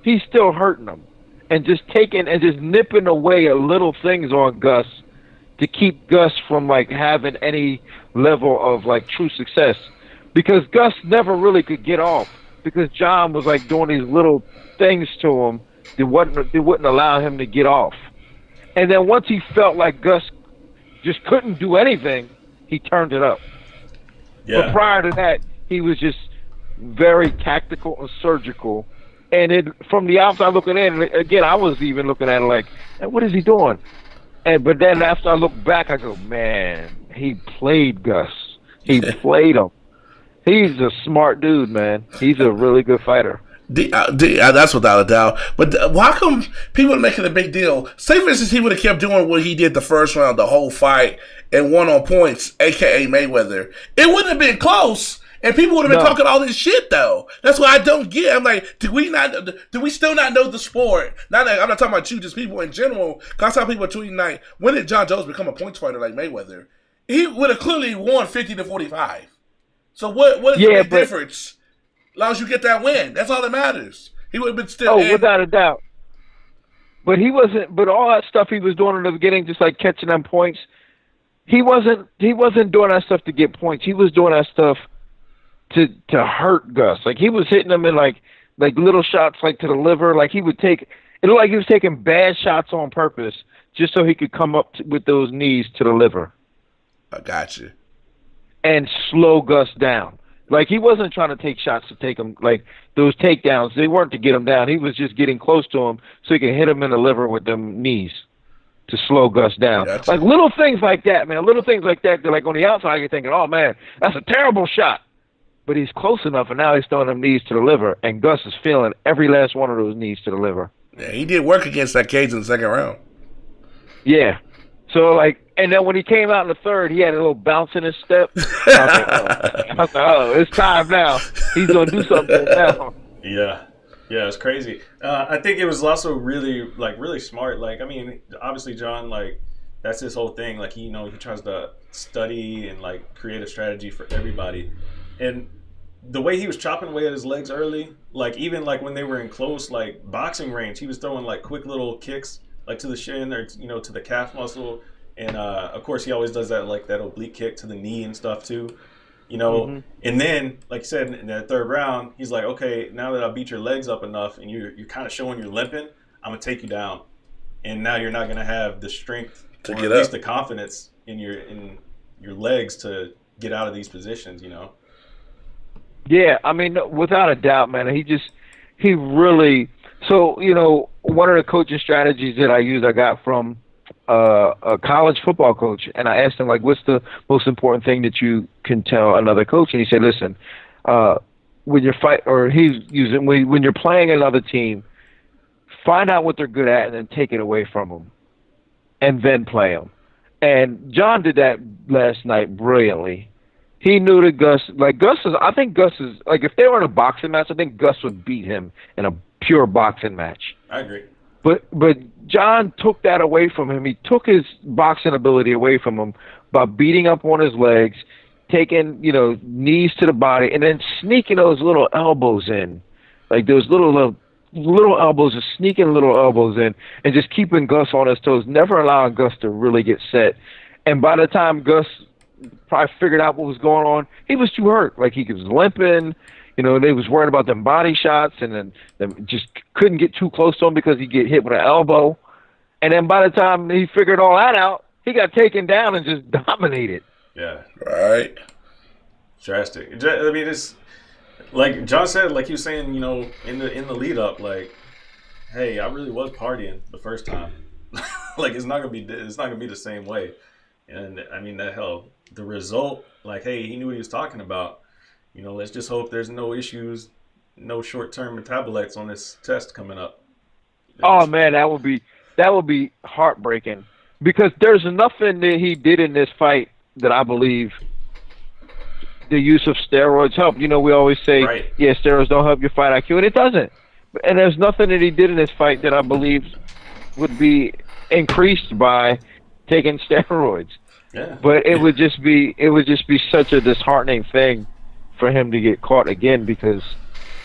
he's still hurting him. And just taking and just nipping away at little things on Gus to keep Gus from, like, having any level of, like, true success. Because Gus never really could get off. Because John was, like, doing these little things to him that wouldn't allow him to get off. And then once he felt like Gus just couldn't do anything, he turned it up. Yeah. But prior to that, he was just very tactical and surgical. And from the outside looking in, again, I was even looking at it like, hey, what is he doing? But then after I look back, I go, man, he played Gus. He played him. He's a smart dude, man. He's a really good fighter. That's without a doubt. But why come people are making a big deal? Say, for instance, he would have kept doing what he did the first round, the whole fight, and won on points, a.k.a. Mayweather. It wouldn't have been close, and people would have been talking all this shit, though. That's what I don't get. I'm like, do we still not know the sport? I'm not talking about you, just people in general. Because I saw people tweeting, like, when did John Jones become a points fighter like Mayweather? He would have clearly won 50-45. So what is the big difference? As long as you get that win, that's all that matters. He would have been still. Oh, without a doubt. But he wasn't. But all that stuff he was doing in the beginning, just like catching them points, he wasn't doing that stuff to get points. He was doing that stuff to hurt Gus. Like, he was hitting them in like little shots, like to the liver. Like, he would take. It looked like he was taking bad shots on purpose, just so he could come up with those knees to the liver. I got you. And slow Gus down. Like, he wasn't trying to take shots to take him, like, those takedowns, they weren't to get him down. He was just getting close to him so he could hit him in the liver with them knees to slow Gus down. Gotcha. Like, little things like that, man. Little things like that, they're like, on the outside, you're thinking, oh, man, that's a terrible shot. But he's close enough, and now he's throwing them knees to the liver, and Gus is feeling every last one of those knees to the liver. Yeah, he did work against that cage in the second round. Yeah. So like, and then when he came out in the third, he had a little bounce in his step. I was like, oh, it's time now. He's gonna do something now. Yeah, it's crazy. I think it was also really smart. Like, I mean, obviously John, like, that's his whole thing. Like, he tries to study and like create a strategy for everybody. And the way he was chopping away at his legs early, like even like when they were in close like boxing range, he was throwing like quick little kicks like to the shin or to the calf muscle. And of course he always does that, like that oblique kick to the knee and stuff too. And then, like you said, in that third round, he's like, okay, now that I beat your legs up enough and you're kind of showing you're limping, I'm going to take you down. And now you're not going to have the strength to or get at least up. the confidence in your legs to get out of these positions, Yeah, I mean, without a doubt, man. He really. So one of the coaching strategies that I got from a college football coach, and I asked him like, "What's the most important thing that you can tell another coach?" And he said, "Listen, when you're when you're playing another team, find out what they're good at and then take it away from them, and then play them." And John did that last night brilliantly. He knew that I think Gus is, like, if they were in a boxing match, I think Gus would beat him in a pure boxing match. I agree. But John took that away from him. He took his boxing ability away from him by beating up on his legs, taking, knees to the body, and then sneaking those little elbows in. Like those little elbows, just sneaking little elbows in, and just keeping Gus on his toes, never allowing Gus to really get set. And by the time Gus probably figured out what was going on, he was too hurt. Like, he was limping. They was worried about them body shots, and then just couldn't get too close to him because he'd get hit with an elbow. And then by the time he figured all that out, he got taken down and just dominated. Yeah. Right. Drastic. I mean, it's like John said, like he was saying, in the lead up, like, hey, I really was partying the first time. Like, it's not gonna be the same way. And I mean, the result, like, hey, he knew what he was talking about. Let's just hope there's no issues, no short-term metabolites on this test coming up. Oh man, that would be heartbreaking, because there's nothing that he did in this fight that I believe the use of steroids help. We always say, right, yeah, steroids don't help your fight IQ, and it doesn't. And there's nothing that he did in this fight that I believe would be increased by taking steroids. Yeah. But it would just be such a disheartening thing for him to get caught again, because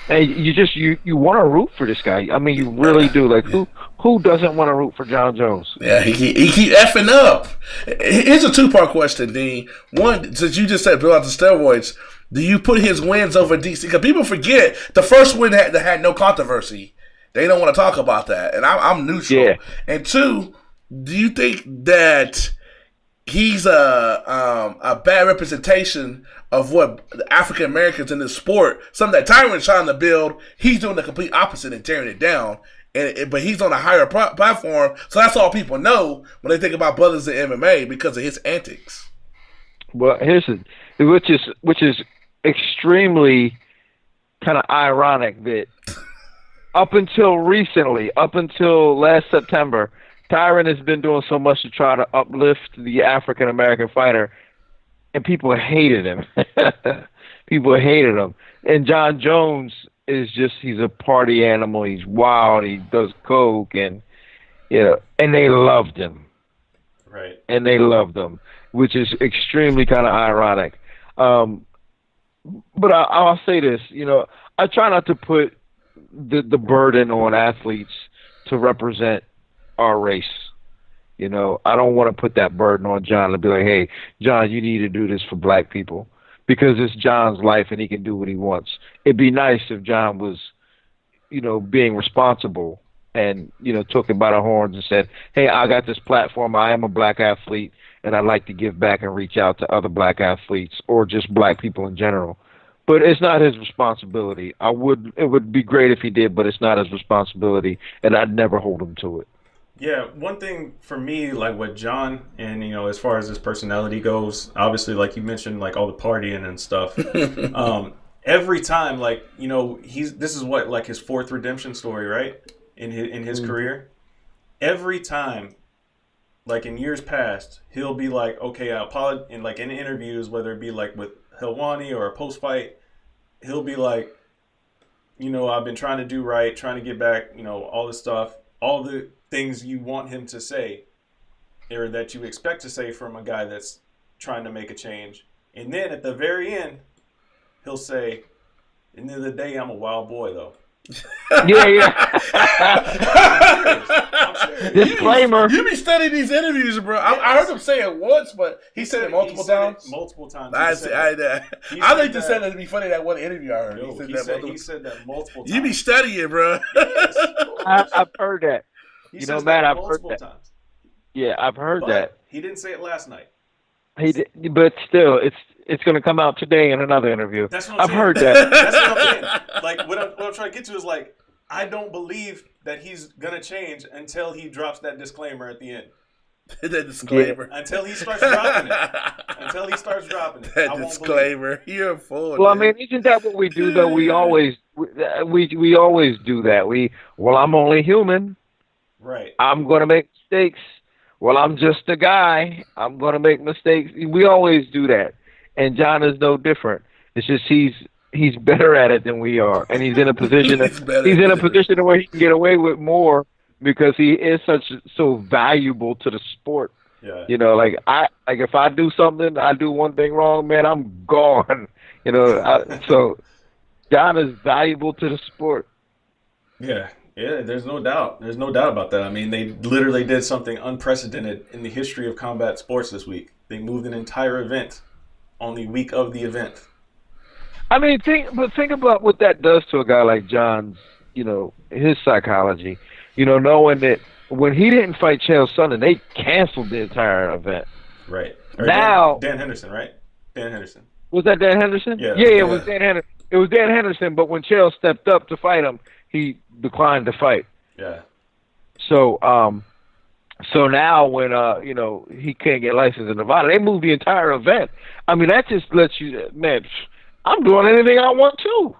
hey, you want to root for this guy. I mean, you really do. Like, who doesn't want to root for John Jones? Yeah, he keep effing up. Here's a two-part question, Dean. One, since you just said about the steroids, do you put his wins over DC? Because people forget the first win had no controversy. They don't want to talk about that, and I'm neutral. Yeah. And two, do you think that he's a bad representation of what the African Americans in this sport, something that Tyron's trying to build? He's doing the complete opposite and tearing it down. But he's on a higher platform, so that's all people know when they think about brothers in MMA because of his antics. Well, which is extremely kind of ironic that up until last September, Tyron has been doing so much to try to uplift the African American fighter, and people hated him. People hated him. And John Jones he's a party animal. He's wild. He does coke, and and they loved him. Right. And they loved him, which is extremely kind of ironic. But I'll say this, I try not to put the burden on athletes to represent our race. I don't want to put that burden on John to be like, hey, John, you need to do this for black people, because it's John's life and he can do what he wants. It'd be nice if John was, being responsible and, took it by the horns and said, hey, I got this platform. I am a black athlete, and I'd like to give back and reach out to other black athletes or just black people in general. But it's not his responsibility. It would be great if he did, but it's not his responsibility, and I'd never hold him to it. Yeah, one thing for me, like with John, and as far as his personality goes, obviously, like you mentioned, like all the partying and stuff. Every time, like this is what, like, his fourth redemption story, right? In his career, every time, like in years past, he'll be like, okay, I apologize, in like in interviews, whether it be like with Helwani or a post fight, he'll be like, I've been trying to do right, trying to get back, all this stuff, all the things you want him to say, or that you expect to say from a guy that's trying to make a change. And then at the very end, he'll say, "At the end of the day, I'm a wild boy, though." Yeah. I'm serious. Disclaimer. You be studying these interviews, bro. I heard him say it once, but he said it multiple times. Multiple times. I think just said it to be funny that one interview I heard. No, he said that multiple times. You be studying, bro. Yes. I've heard that. Matt, I've heard that. Times. Yeah, I've heard that. He didn't say it last night. He did, but still, it's going to come out today in another interview. That's what I'm saying. I've heard that. That's what I'm saying. Like what I'm trying to get to is like, I don't believe that he's gonna change until he drops that disclaimer at the end. That disclaimer. Until he starts dropping it. That disclaimer. You're a fool. Well, I mean, isn't that what we do though? We always do that. I'm only human. Right. I'm gonna make mistakes. Well, I'm just a guy. I'm gonna make mistakes. We always do that, and John is no different. It's just he's better at it than we are, and he's in a position where he can get away with more because he is so valuable to the sport. Yeah. If I do something, I do one thing wrong, man, I'm gone. So John is valuable to the sport. Yeah. Yeah, there's no doubt. There's no doubt about that. I mean, they literally did something unprecedented in the history of combat sports this week. They moved an entire event on the week of the event. I mean, think about what that does to a guy like John's, his psychology. Knowing that when he didn't fight Chael Sonnen, they canceled the entire event. Right. Now Dan Henderson, right? Dan Henderson. Was that Dan Henderson? Yeah. It was Dan Henderson. It was Dan Henderson, but when Chael stepped up to fight him, he declined to fight. Yeah. So now when he can't get licensed in Nevada, they moved the entire event. I mean, that just lets you, man, I'm doing anything I want to.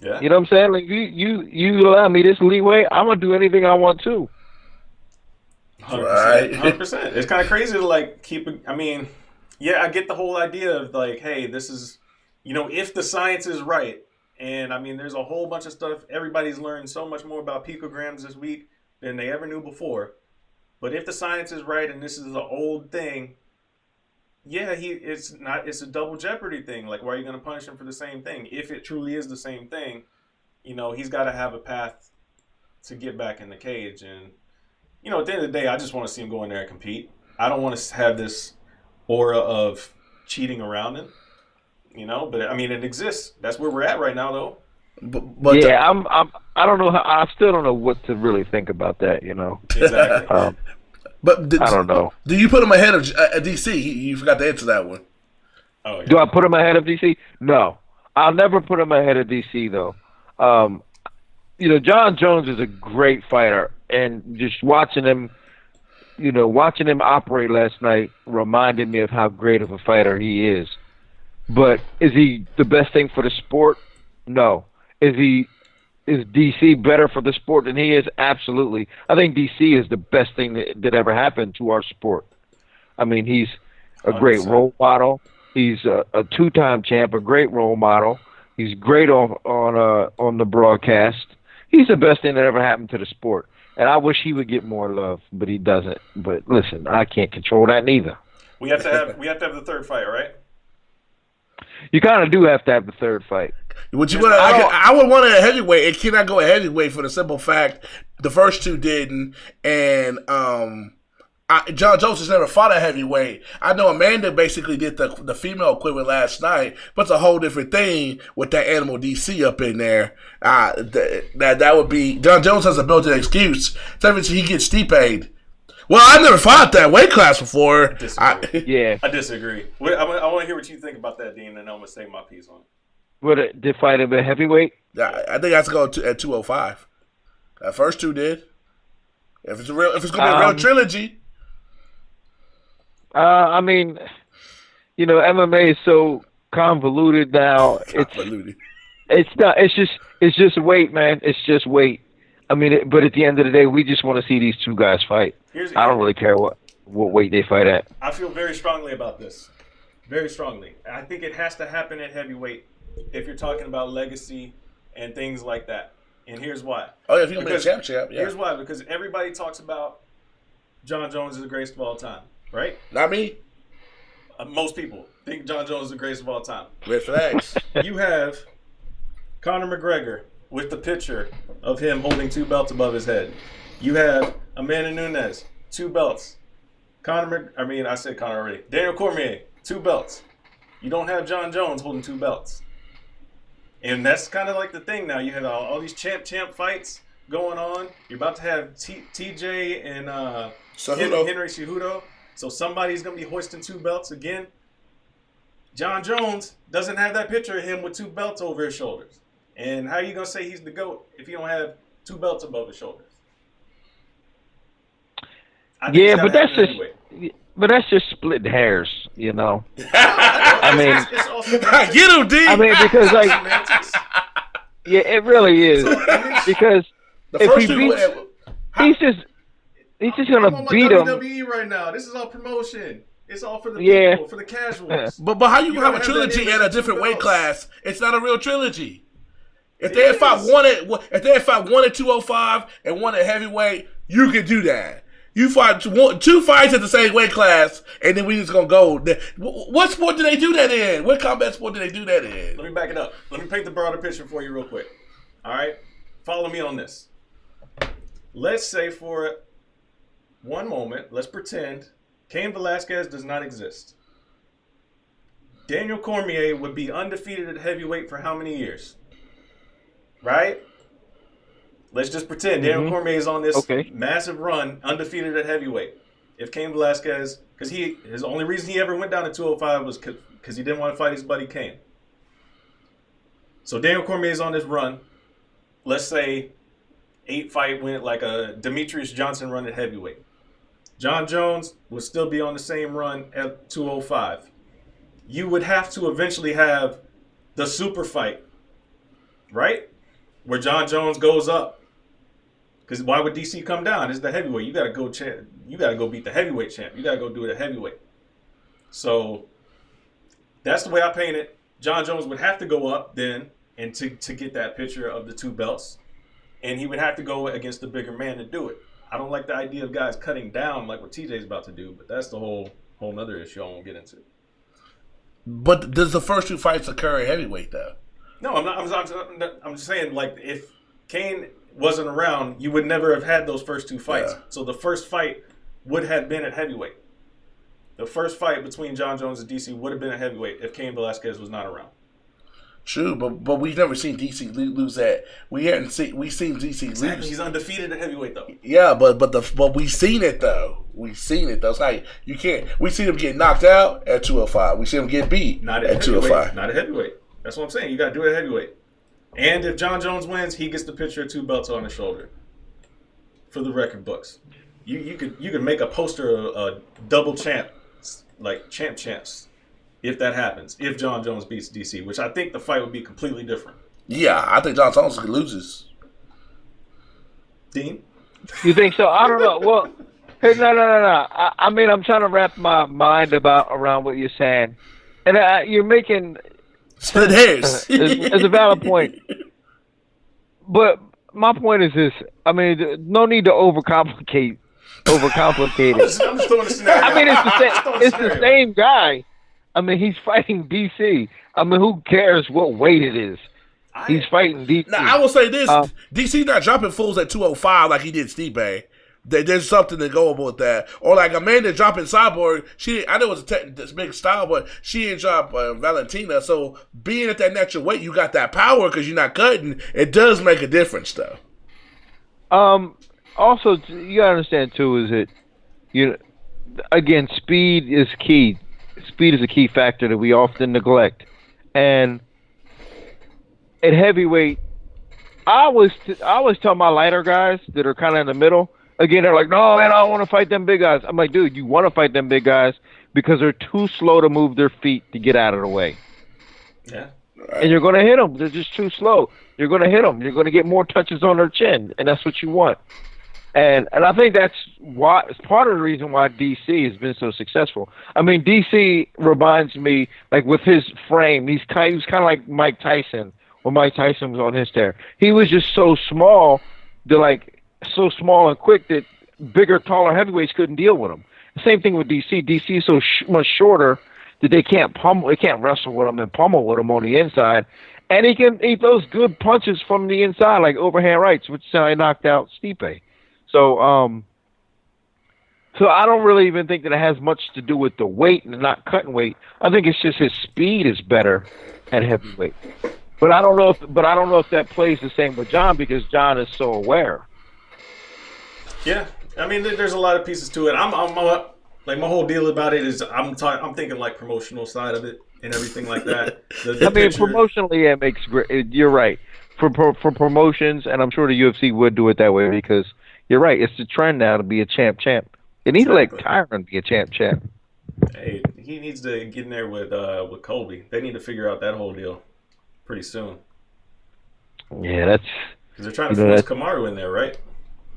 Yeah. You know what I'm saying? Like you allow me this leeway, I'm gonna do anything I want to. 100%. Right. 100%. It's kind of crazy to like keep it. I mean, yeah, I get the whole idea of like, hey, this is, if the science is right, and I mean, there's a whole bunch of stuff. Everybody's learned so much more about picograms this week than they ever knew before. But if the science is right, and this is an old thing. Yeah, it's a double jeopardy thing. Like, why are you going to punish him for the same thing? If it truly is the same thing, he's got to have a path to get back in the cage. And, at the end of the day, I just want to see him go in there and compete. I don't want to have this aura of cheating around him, but I mean, it exists. That's where we're at right now, though. But yeah, I don't know I still don't know what to really think about that, Exactly. But I don't know. Do you put him ahead of DC? You forgot to answer that one. Oh, yeah. Do I put him ahead of DC? No, I'll never put him ahead of DC though. John Jones is a great fighter, and just watching him operate last night reminded me of how great of a fighter he is. But is he the best thing for the sport? No. Is DC better for the sport than he is? Absolutely. I think DC is the best thing that ever happened to our sport. I mean, he's a great 100%. role model. He's a two-time champ, a great role model. He's great on the broadcast. He's the best thing that ever happened to the sport. And I wish he would get more love, but he doesn't. But listen, I can't control that neither. We have to have the third fight, right? You kind of do have to have the third fight. Would you want? I would want a heavyweight. It cannot go a heavyweight for the simple fact the first two didn't, and John Jones has never fought a heavyweight. I know Amanda basically did the female equivalent last night, but it's a whole different thing with that animal DC up in there. That would be John Jones has a built-in excuse. So he gets Stipe'd. Well, I never fought that weight class before. I Yeah. disagree. I want to hear what you think about that, Dean, and then I'm gonna say my piece on it. Would to fight him at heavyweight? I think I have to go at 205. That first two did. If it's gonna be a real trilogy. I mean, MMA is so convoluted now. Convoluted. It's not. It's just weight, man. It's just weight. I mean, but at the end of the day, we just want to see these two guys fight. I don't really care what weight they fight at. I feel very strongly about this. Very strongly. I think it has to happen at heavyweight if you're talking about legacy and things like that. And here's why. Oh, yeah, if you're going to be a champ, yeah. Here's why. Because everybody talks about John Jones is the greatest of all time, right? Not me. Most people think John Jones is the greatest of all time. Red flags. You have Conor McGregor with the picture of him holding 2 belts above his head. You have Amanda Nunes, 2 belts. I said Conor already. Daniel Cormier, 2 belts. You don't have John Jones holding 2 belts. And that's kind of like the thing now. You have all these champ fights going on. You're about to have TJ and Henry Cejudo. So somebody's going to be hoisting 2 belts again. John Jones doesn't have that picture of him with 2 belts over his shoulders. And how are you going to say he's the GOAT if you don't have 2 belts above his shoulders? Yeah, but that's just splitting hairs, you know. I mean, get him, D. I mean, because like, yeah, it really is. Because if he beats, he's just gonna beat him. WWE right now. This is all promotion. It's all for the people, for the casuals. But how you gonna have a trilogy at a different weight class? It's not a real trilogy. If they had fought one at 205 and one at heavyweight, you could do that. You fought 2 fights at the same weight class, and then we just gonna go. What sport do they do that in? What combat sport do they do that in? Let me back it up. Let me paint the broader picture for you real quick. All right? Follow me on this. Let's say for one moment, let's pretend Cain Velasquez does not exist. Daniel Cormier would be undefeated at heavyweight for how many years? Right? Let's just pretend Daniel Cormier is on this massive run, undefeated at heavyweight. If Cain Velasquez, because his only reason he ever went down to 205 was because he didn't want to fight his buddy Cain. So Daniel Cormier is on this run. Let's say 8-fight win, like a Demetrius Johnson run at heavyweight. John Jones would still be on the same run at 205. You would have to eventually have the super fight, right? Where John Jones goes up. Because why would DC come down? It's the heavyweight. You gotta go beat the heavyweight champ. You gotta go do it at heavyweight. So that's the way I paint it. John Jones would have to go up then and to get that picture of the 2 belts. And he would have to go against the bigger man to do it. I don't like the idea of guys cutting down like what TJ's about to do, but that's the whole nother issue I won't get into. But does the first 2 fights occur at heavyweight though? No, I'm just saying, like, if Cain wasn't around, you would never have had those first 2 fights. Yeah. So the first fight would have been at heavyweight. The first fight between John Jones and DC would have been at heavyweight if Cain Velasquez was not around. True, but we've never seen DC lose that. We've seen DC lose. He's undefeated at heavyweight though. Yeah, but we've seen it though. It's like you can't. We seen him get knocked out at 205. We see him get beat at 205. Not at heavyweight. That's what I'm saying. You got to do it at heavyweight. And if John Jones wins, he gets the picture of 2 belts on his shoulder for the record books. You could make a poster of a double champ, like champs, if that happens. If John Jones beats DC, which I think the fight would be completely different. Yeah, I think John Jones loses. Dean? You think so? I don't know. Well, hey, no. I mean, I'm trying to wrap my mind around what you're saying, and you're making. Split hairs. It's a valid point. But my point is this. I mean, no need to overcomplicate it. I'm just throwing a scenario. I mean, it's the same guy. I mean, he's fighting DC. I mean, who cares what weight it is? He's fighting DC. Now, I will say this. DC's not dropping fools at 205 like he did Stipe. There's something to go with that. Or like Amanda dropping Cyborg. I know it's a big style, but she didn't drop Valentina. So being at that natural weight, you got that power because you're not cutting. It does make a difference, though. Also, you gotta understand too is that again, speed is key. Speed is a key factor that we often neglect. And at heavyweight, I always tell my lighter guys that are kind of in the middle. Again, they're like, no, man, I don't want to fight them big guys. I'm like, dude, you want to fight them big guys because they're too slow to move their feet to get out of the way. Yeah. and you're going to hit them. They're just too slow. You're going to hit them. You're going to get more touches on their chin, and that's what you want. And I think that's why it's part of the reason why DC has been so successful. I mean, DC reminds me, like, with his frame, he was kind of like Mike Tyson when Mike Tyson was on his tear. He was just so small, so small and quick that bigger, taller heavyweights couldn't deal with him. The same thing with DC. DC is so much shorter that they can't wrestle with him and pummel with him on the inside. And he throws good punches from the inside, like overhand rights, which is how he knocked out Stipe. So I don't really even think that it has much to do with the weight and not cutting weight. I think it's just his speed is better at heavyweight. But I don't know if that plays the same with John, because John is so aware. Yeah, I mean, there's a lot of pieces to it. I'm like, my whole deal about it is I'm thinking like promotional side of it and everything like that. Promotionally, it makes great. You're right. For promotions, and I'm sure the UFC would do it that way, because you're right. It's the trend now to be a champ. They need to let Tyron be a champ. Hey, he needs to get in there with Colby. They need to figure out that whole deal pretty soon. Yeah, that's because they're trying to force Kamaru in there, right?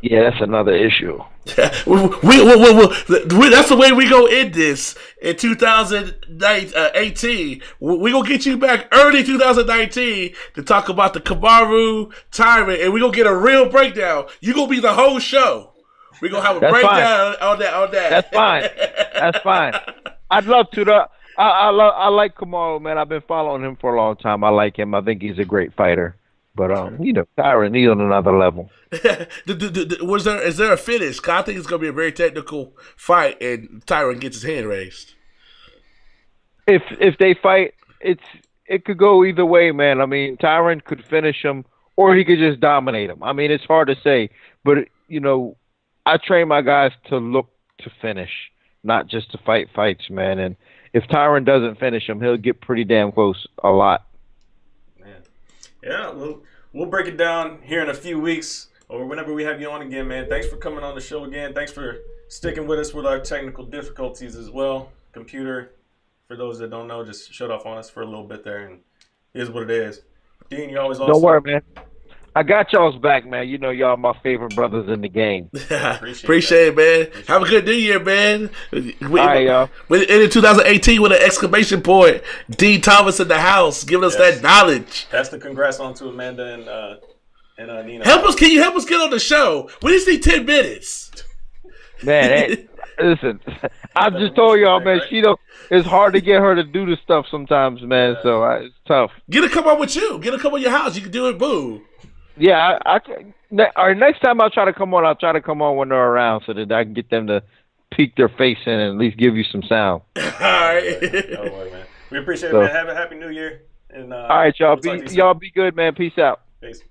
Yeah, that's another issue. That's the way we go end this in 2018. We're going to get you back early 2019 to talk about the Kamaru Tyron, and we're going to get a real breakdown. You're going to be the whole show. We're going to have a breakdown on that. That's fine. That's fine. I'd love to. I like Kamaru, man. I've been following him for a long time. I like him. I think he's a great fighter. But Tyron, he's on another level. Is there a finish? 'Cause I think it's going to be a very technical fight, and Tyron gets his hand raised. If they fight, it could go either way, man. I mean, Tyron could finish him, or he could just dominate him. I mean, it's hard to say, but I train my guys to look to finish, not just to fight fights, man. And if Tyron doesn't finish him, he'll get pretty damn close a lot. Yeah, we'll break it down here in a few weeks or whenever we have you on again, man. Thanks for coming on the show again. Thanks for sticking with us with our technical difficulties as well. Computer, for those that don't know, just shut off on us for a little bit there, and it is what it is. Dean, you always awesome. Don't worry, man. I got y'all's back, man. You know y'all my favorite brothers in the game. Appreciate it, man. Have a good New Year, man. All right, y'all. In 2018 with an exclamation point. D. Thomas in the house, giving us that knowledge. That's the congrats on to Amanda and Nina. Can you help us get on the show? We just need 10 minutes. Man, listen, I just told y'all, man, it's hard to get her to do the stuff sometimes, man, so it's tough. Get her come on with you. Get her come on your house. You can do it, boo. Yeah, all right, next time I'll try to come on when they're around so that I can get them to peek their face in and at least give you some sound. All right. Don't worry, man. We appreciate it, man. Have a happy New Year. And, all right, y'all. Y'all be good, man. Peace out. Peace.